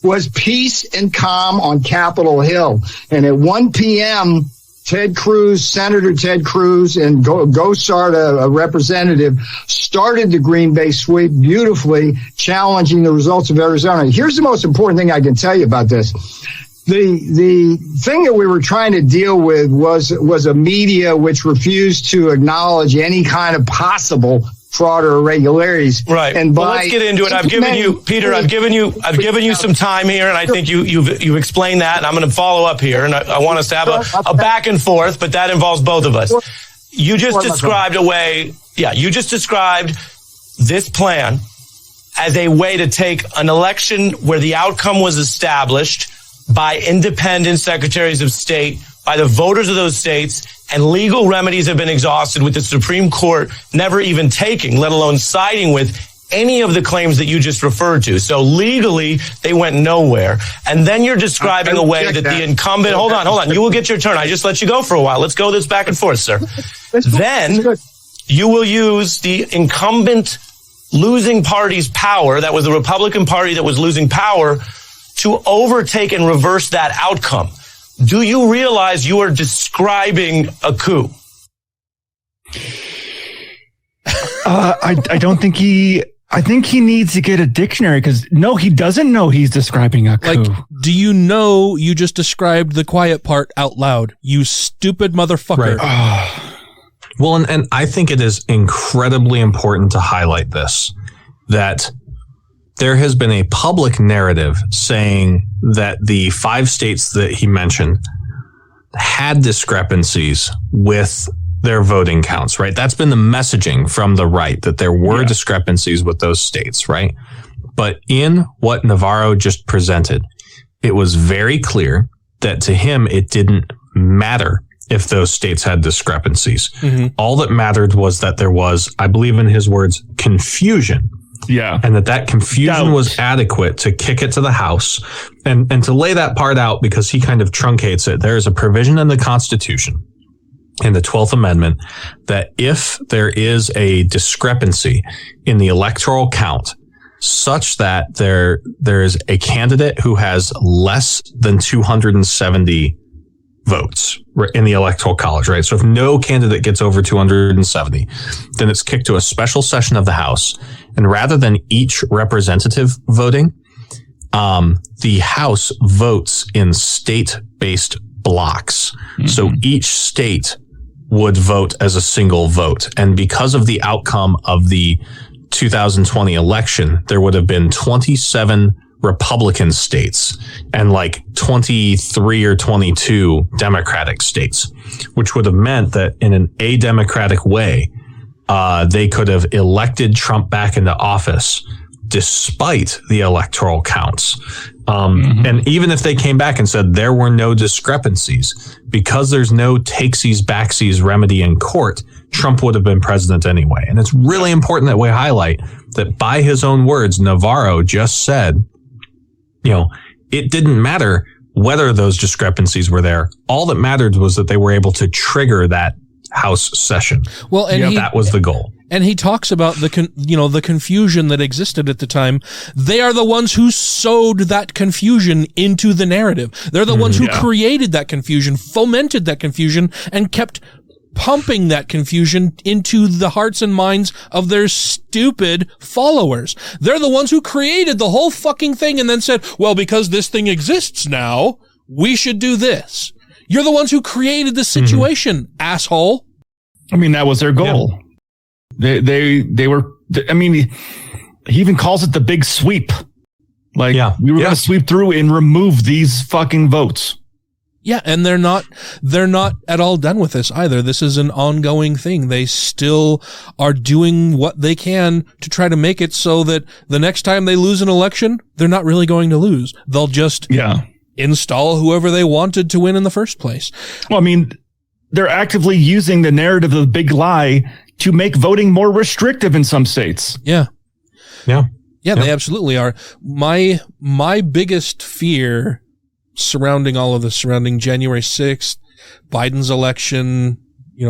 R: was peace and calm on Capitol Hill. And at 1 p.m., Senator Ted Cruz and Gosar, a representative, started the Green Bay sweep beautifully, challenging the results of Arizona. Here's the most important thing I can tell you about this. The thing that we were trying to deal with was a media which refused to acknowledge any kind of possible fraud or irregularities.
S: Right.
R: And
S: well, let's get into it. I've given you, Peter, I've given you some time here, and I think you've explained that, and I'm going to follow up here, and I want us to have a back and forth, but that involves both of us. You just described you just described this plan as a way to take an election where the outcome was established by independent secretaries of state, by the voters of those states, and legal remedies have been exhausted with the Supreme Court never even taking, let alone siding with, any of the claims that you just referred to. So legally, they went nowhere. And then you're describing a way that the incumbent... Hold on. You will get your turn. I just let you go for a while. Let's go this back and forth, sir. Then you will use the incumbent losing party's power, that was the Republican Party that was losing power, to overtake and reverse that outcome. Do you realize you are describing a coup?
I: I don't think I think he needs to get a dictionary because no, he doesn't know he's describing a coup.
H: Do you know you just described the quiet part out loud? You stupid motherfucker.
J: Right. Well, and I think it is incredibly important to highlight this, that there has been a public narrative saying that the 5 states that he mentioned had discrepancies with their voting counts, right? That's been the messaging from the right, that there were discrepancies with those states, right? But in what Navarro just presented, it was very clear that to him, it didn't matter if those states had discrepancies. All that mattered was that there was, I believe in his words, confusion.
I: Yeah.
J: And that confusion was adequate to kick it to the House. And to lay that part out, because he kind of truncates it, there is a provision in the Constitution, in the 12th Amendment, that if there is a discrepancy in the electoral count such that there is a candidate who has less than 270 votes in the electoral college, right? So if no candidate gets over 270, then it's kicked to a special session of the House. And rather than each representative voting, the House votes in state-based blocks. So each state would vote as a single vote. And because of the outcome of the 2020 election, there would have been 27 Republican states and like 23 or 22 Democratic states, which would have meant that in an ademocratic way, they could have elected Trump back into office despite the electoral counts. And even if they came back and said there were no discrepancies, because there's no takesies backsies remedy in court, Trump would have been president anyway. And it's really important that we highlight that by his own words, Navarro just said, you know, it didn't matter whether those discrepancies were there. All that mattered was that they were able to trigger that House session.
H: Well, and
J: that was the goal.
H: And he talks about the confusion that existed at the time. They are the ones who sowed that confusion into the narrative. They're the ones who created that confusion, fomented that confusion, and kept pumping that confusion into the hearts and minds of their stupid followers. They're the ones who created the whole fucking thing and then said, well, because this thing exists now, we should do this. You're the ones who created the situation, asshole.
I: I mean, that was their goal. They were, I mean, he even calls it the big sweep. Like, we were going to sweep through and remove these fucking votes.
H: Yeah, and they're not at all done with this either. This is an ongoing thing. They still are doing what they can to try to make it so that the next time they lose an election, they're not really going to lose. They'll just install whoever they wanted to win in the first place.
I: Well, I mean, they're actively using the narrative of the big lie to make voting more restrictive in some states.
H: Yeah, they absolutely are. My biggest fear surrounding all of this, surrounding January 6th, Biden's election,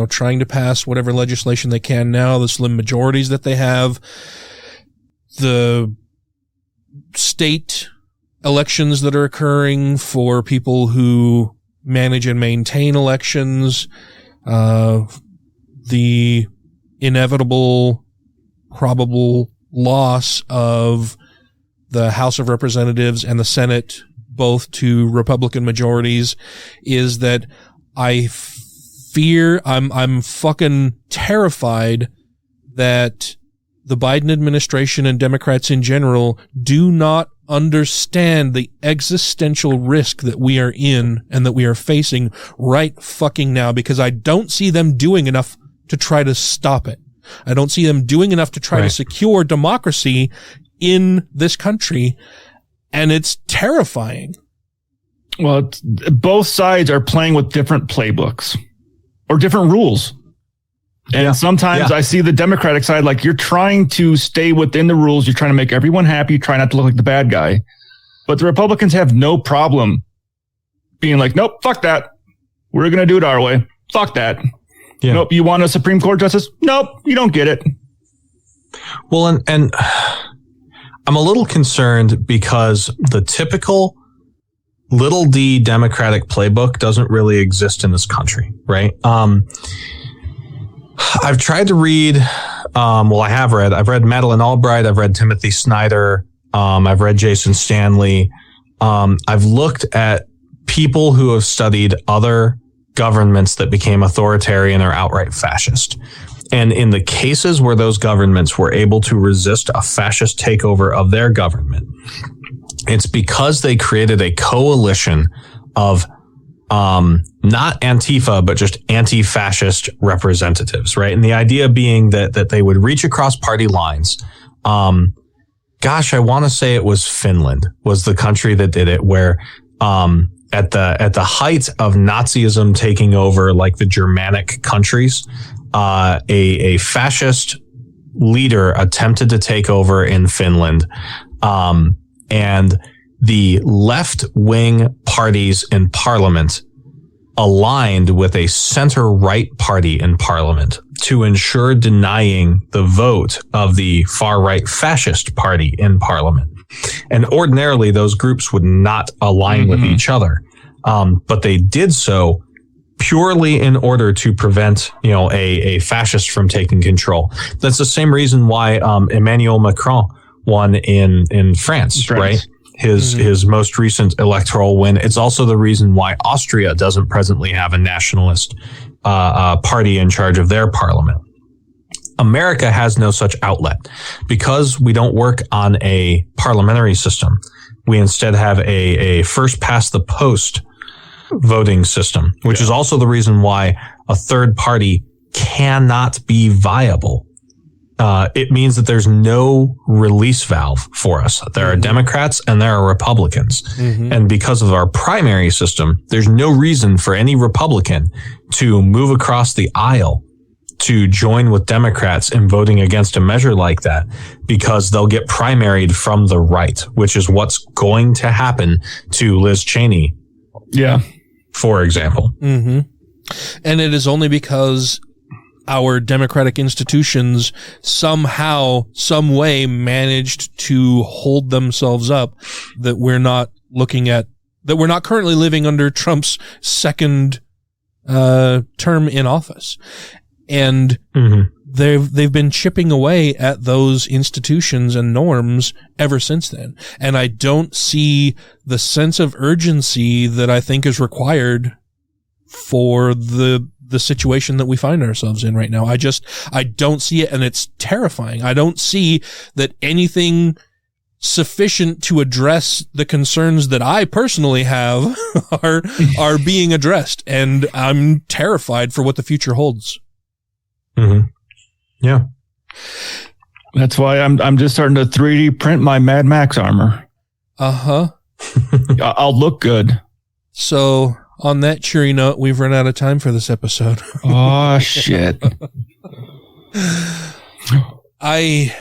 H: trying to pass whatever legislation they can now, the slim majorities that they have, the state elections that are occurring for people who manage and maintain elections, the inevitable, probable loss of the House of Representatives and the Senate, both to Republican majorities, is that I fear, I'm fucking terrified that the Biden administration and Democrats in general do not understand the existential risk that we are in and that we are facing right fucking now, because I don't see them doing enough to try to stop it. I don't see them doing enough to try to secure democracy in this country, and it's terrifying.
I: Well, both sides are playing with different playbooks or different rules. And sometimes I see the Democratic side, like, you're trying to stay within the rules. You're trying to make everyone happy. You try not to look like the bad guy. But the Republicans have no problem being like, nope, fuck that. We're going to do it our way. Fuck that. Yeah. Nope. You want a Supreme Court justice? Nope. You don't get it.
J: Well, and I'm a little concerned because the typical little d Democratic playbook doesn't really exist in this country, right? I've tried to read, I've read Madeleine Albright, I've read Timothy Snyder, I've read Jason Stanley. I've looked at people who have studied other governments that became authoritarian or outright fascist. And in the cases where those governments were able to resist a fascist takeover of their government, it's because they created a coalition of not Antifa, but just anti-fascist representatives, right? And the idea being that they would reach across party lines. Gosh, I want to say it was Finland was the country that did it, where at the height of Nazism taking over like the Germanic countries, a fascist leader attempted to take over in Finland, and the left-wing parties in parliament aligned with a center-right party in parliament to ensure denying the vote of the far-right fascist party in parliament. And ordinarily, those groups would not align with each other. But they did so purely in order to prevent, a fascist from taking control. That's the same reason why Emmanuel Macron won in France, right? His most recent electoral win. It's also the reason why Austria doesn't presently have a nationalist party in charge of their parliament. America has no such outlet because we don't work on a parliamentary system. We instead have a first past the post voting system, which is also the reason why a third party cannot be viable. It means that there's no release valve for us. There are Democrats and there are Republicans. And because of our primary system, there's no reason for any Republican to move across the aisle to join with Democrats in voting against a measure like that, because they'll get primaried from the right, which is what's going to happen to Liz Cheney.
I: Yeah.
J: For example.
H: And it is only because our democratic institutions somehow, some way managed to hold themselves up that we're not currently living under Trump's second term in office. And they've been chipping away at those institutions and norms ever since then. And I don't see the sense of urgency that I think is required for the situation that we find ourselves in right now. I don't see it, and it's terrifying. I don't see that anything sufficient to address the concerns that I personally have are being addressed, and I'm terrified for what the future holds.
J: Yeah.
I: That's why I'm just starting to 3D print my Mad Max armor. I'll look good.
H: So on that cheery note, we've run out of time for this episode.
I: Oh, shit.
H: Any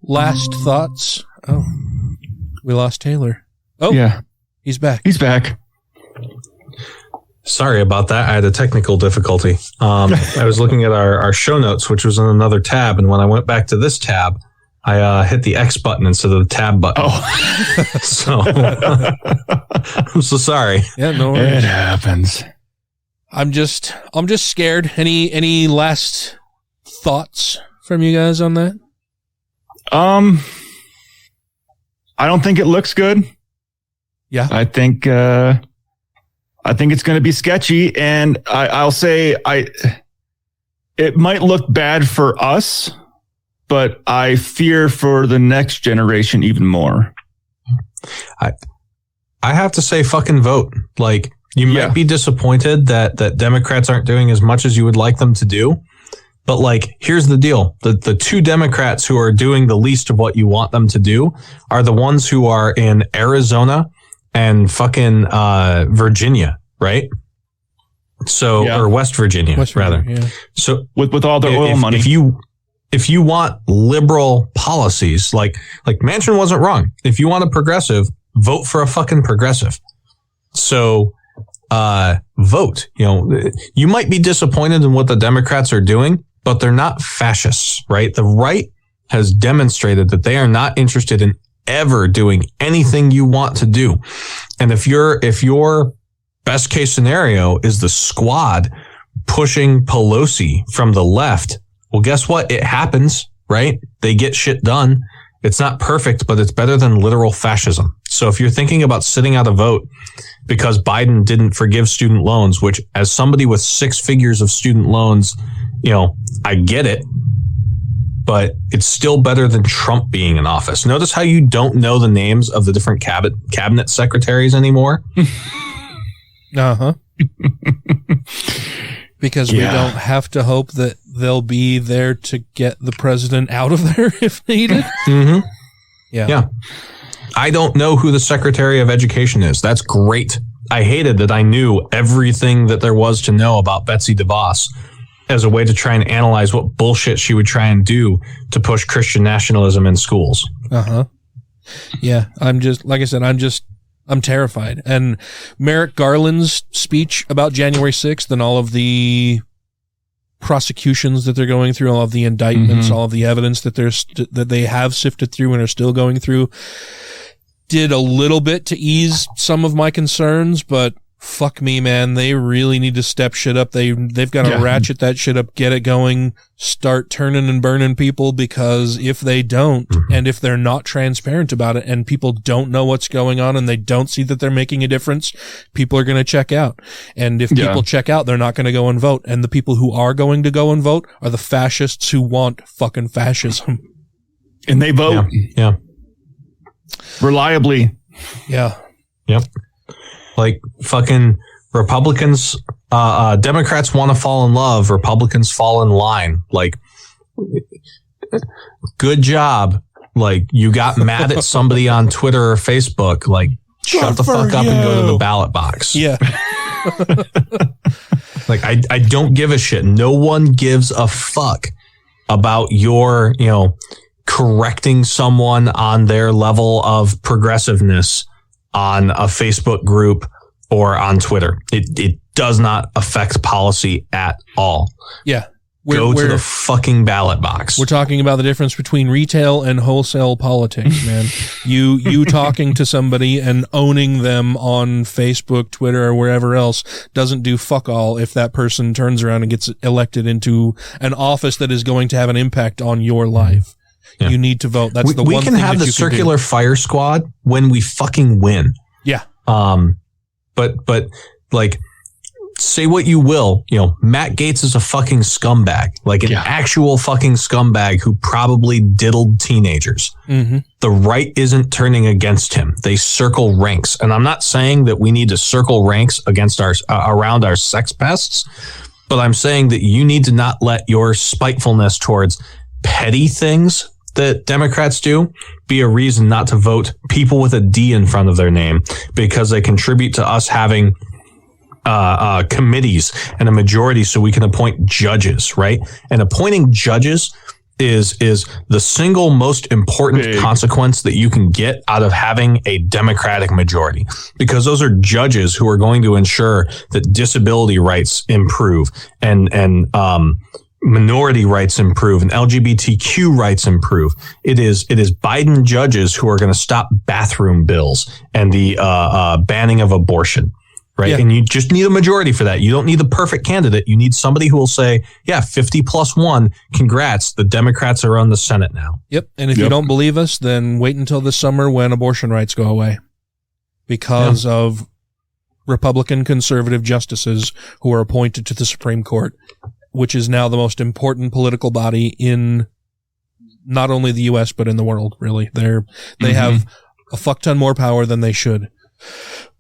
H: last thoughts? Oh, we lost Taylor. Oh,
I: yeah.
H: He's back.
I: He's back.
J: Sorry about that. I had a technical difficulty. I was looking at our show notes, which was in another tab. And when I went back to this tab, I hit the X button instead of the tab button. Oh, so I'm so sorry.
H: Yeah, no worries.
I: It happens.
H: I'm just scared. Any last thoughts from you guys on that?
I: I don't think it looks good.
H: Yeah,
I: I think it's going to be sketchy, and I'll say it might look bad for us, but I fear for the next generation even more.
J: I have to say, fucking vote. Like, you might be disappointed that Democrats aren't doing as much as you would like them to do. But like, here's the deal. The two Democrats who are doing the least of what you want them to do are the ones who are in Arizona and fucking Virginia, right? So, or West Virginia, rather.
H: Yeah.
J: So
I: with all their oil money.
J: If you want liberal policies, like Manchin wasn't wrong. If you want a progressive, vote for a fucking progressive. So, vote. You might be disappointed in what the Democrats are doing, but they're not fascists, right? The right has demonstrated that they are not interested in ever doing anything you want to do. And if your best case scenario is the squad pushing Pelosi from the left, well, guess what? It happens, right? They get shit done. It's not perfect, but it's better than literal fascism. So if you're thinking about sitting out a vote because Biden didn't forgive student loans, which as somebody with 6 figures of student loans, I get it, but it's still better than Trump being in office. Notice how you don't know the names of the different cabinet secretaries anymore?
H: Uh-huh. Because we don't have to hope that they'll be there to get the president out of there if needed.
J: Mm-hmm.
H: Yeah.
J: I don't know who the Secretary of Education is. That's great. I hated that I knew everything that there was to know about Betsy DeVos as a way to try and analyze what bullshit she would try and do to push Christian nationalism in schools.
H: Uh-huh. Yeah. I'm terrified. And Merrick Garland's speech about January 6th and all of the prosecutions that they're going through, all of the indictments, all of the evidence that that they have sifted through and are still going through, did a little bit to ease some of my concerns, but fuck me, man, they really need to step shit up. They've got to ratchet that shit up, get it going, start turning and burning people, because if they don't, and if they're not transparent about it, and people don't know what's going on, and they don't see that they're making a difference, people are going to check out. And if people check out, they're not going to go and vote. And the people who are going to go and vote are the fascists who want fucking fascism.
I: And they vote.
J: Yeah.
I: Reliably.
H: Yeah.
J: Yep. Like fucking Republicans, Democrats want to fall in love. Republicans fall in line. Like, good job. Like, you got mad at somebody on Twitter or Facebook. Like, shut the fuck up and go to the ballot box.
H: Yeah.
J: Like, I don't give a shit. No one gives a fuck about your, correcting someone on their level of progressiveness on a Facebook group or on Twitter. It does not affect policy at all.
H: Yeah.
J: Go to the fucking ballot box.
H: We're talking about the difference between retail and wholesale politics, man. You talking to somebody and owning them on Facebook, Twitter, or wherever else doesn't do fuck all if that person turns around and gets elected into an office that is going to have an impact on your life. Yeah. You need to vote. That's the one thing that you can do. We can have the circular fire
J: squad when we fucking win.
H: Yeah.
J: But like, say what you will, Matt Gaetz is a fucking scumbag, like an actual fucking scumbag who probably diddled teenagers.
H: Mm-hmm.
J: The right isn't turning against him. They circle ranks. And I'm not saying that we need to circle ranks against around our sex pests, but I'm saying that you need to not let your spitefulness towards petty things that Democrats do be a reason not to vote people with a D in front of their name, because they contribute to us having committees and a majority so we can appoint judges, right? And appointing judges is the single most important consequence that you can get out of having a Democratic majority, because those are judges who are going to ensure that disability rights improve and minority rights improve and LGBTQ rights improve. It is Biden judges who are going to stop bathroom bills and the banning of abortion. Right. Yeah. And you just need a majority for that. You don't need the perfect candidate. You need somebody who will say, 50+1. Congrats. The Democrats are on the Senate now.
H: Yep. And if you don't believe us, then wait until the summer when abortion rights go away, because of Republican conservative justices who are appointed to the Supreme Court, which is now the most important political body in not only the U.S., but in the world, really. They have a fuck ton more power than they should.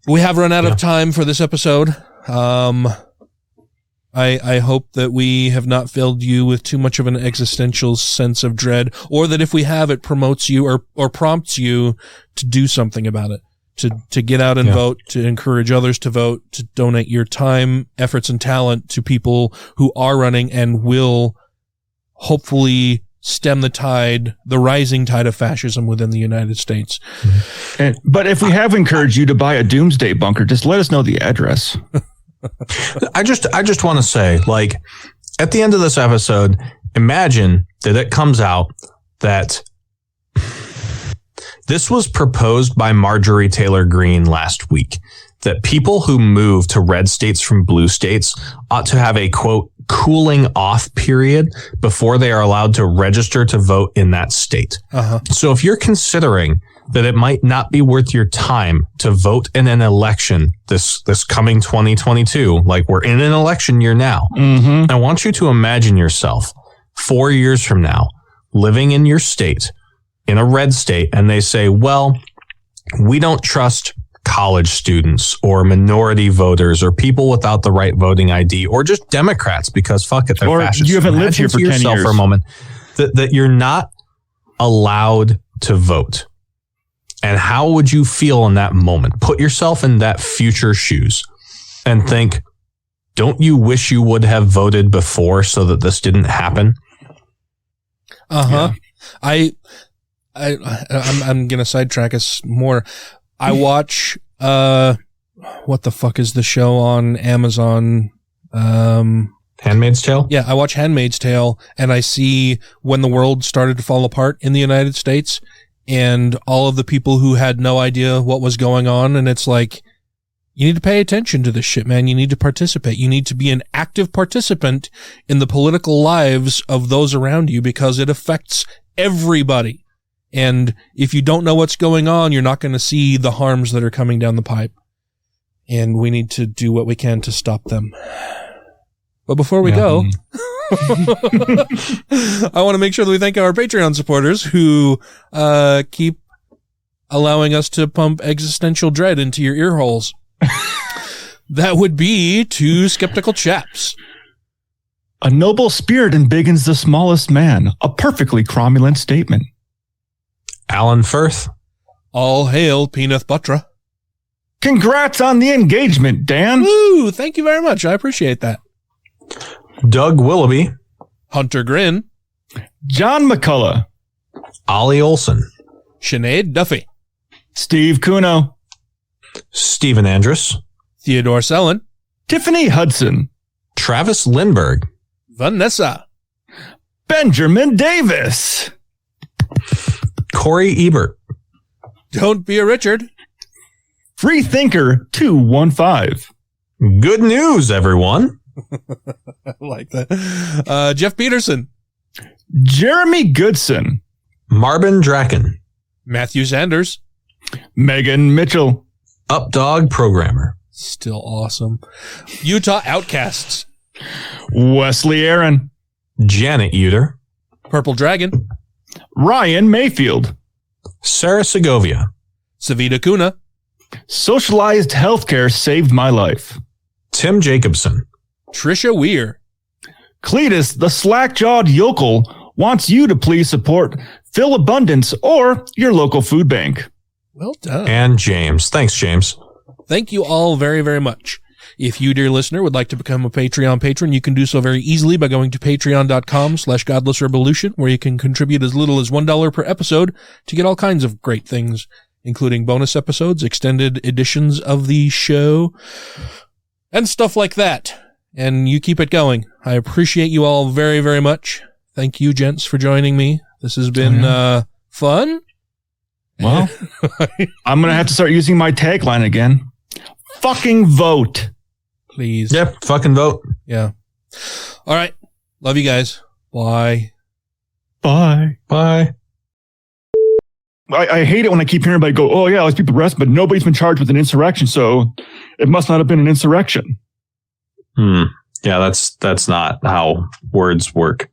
H: We have run out of time for this episode. I hope that we have not filled you with too much of an existential sense of dread, or that if we have, it promotes you or prompts you to do something about it, to get out and vote, to encourage others to vote, to donate your time, efforts, and talent to people who are running and will hopefully stem the rising tide of fascism within the United States.
I: But if we have encouraged you to buy a doomsday bunker, just let us know the address.
J: I just want to say, like, at the end of this episode, imagine that it comes out that this was proposed by Marjorie Taylor Greene last week, that people who move to red states from blue states ought to have a, quote, cooling off period before they are allowed to register to vote in that state. So if you're considering that it might not be worth your time to vote in an election this coming 2022, like we're in an election year now, I want you to imagine yourself 4 years from now living in your state, in a red state, and they say, well, we don't trust college students or minority voters or people without the right voting ID or just Democrats because fuck it, they're fascists.
I: You haven't lived here for 10 years.
J: For a moment that you're not allowed to vote. And how would you feel in that moment? Put yourself in that future shoes and think, don't you wish you would have voted before so that this didn't happen?
H: Yeah. I'm going to sidetrack us more. I watch, what the fuck is the show on Amazon?
J: Handmaid's Tale?
H: Yeah, I watch Handmaid's Tale and I see when the world started to fall apart in the United States and all of the people who had no idea what was going on. And it's like, you need to pay attention to this shit, man. You need to participate. You need to be an active participant in the political lives of those around you because it affects everybody. And if you don't know what's going on, you're not going to see the harms that are coming down the pipe. And we need to do what we can to stop them. But before we go, I want to make sure that we thank our Patreon supporters who keep allowing us to pump existential dread into your ear holes. That would be two skeptical chaps.
I: A noble spirit embiggens the smallest man. A perfectly cromulent statement.
J: Alan Firth.
H: All hail Peanut Butter.
I: Congrats on the engagement, Dan.
H: Woo! Thank you very much. I appreciate that.
J: Doug Willoughby.
H: Hunter Grin.
I: John McCullough.
J: Ollie Olson.
H: Sinead Duffy.
I: Steve Kuno.
J: Stephen Andrus.
H: Theodore Sellen.
I: Tiffany Hudson.
J: Travis Lindberg.
H: Vanessa.
I: Benjamin Davis.
J: Corey Ebert.
H: Don't be a Richard.
I: Freethinker 215.
J: Good news, everyone.
H: I like that. Jeff Peterson.
I: Jeremy Goodson.
J: Marvin Draken.
H: Matthew Sanders.
I: Megan Mitchell.
J: Updog Programmer.
H: Still awesome. Utah Outcasts.
I: Wesley Aaron.
J: Janet Uter.
H: Purple Dragon.
I: Ryan Mayfield.
J: Sarah Segovia.
H: Savita Kuna.
I: Socialized healthcare saved my life.
J: Tim Jacobson.
H: Trisha Weir.
I: Cletus, the slack-jawed yokel, wants you to please support Phil Abundance or your local food bank.
H: Well done.
J: And James. Thanks, James.
H: Thank you all very, very much. If you, dear listener, would like to become a Patreon patron, you can do so very easily by going to patreon.com/GodlessRebelution, where you can contribute as little as $1 per episode to get all kinds of great things, including bonus episodes, extended editions of the show, and stuff like that. And you keep it going. I appreciate you all very, very much. Thank you, gents, for joining me. This has been fun.
I: Well, I'm going to have to start using my tagline again. Fucking vote.
H: Please.
J: Yep, fucking vote.
H: Yeah. All right. Love you guys. Bye.
I: Bye.
J: Bye.
I: I hate it when I keep hearing everybody go, oh, yeah, those people arrested, but nobody's been charged with an insurrection, so it must not have been an insurrection.
J: Yeah, that's not how words work.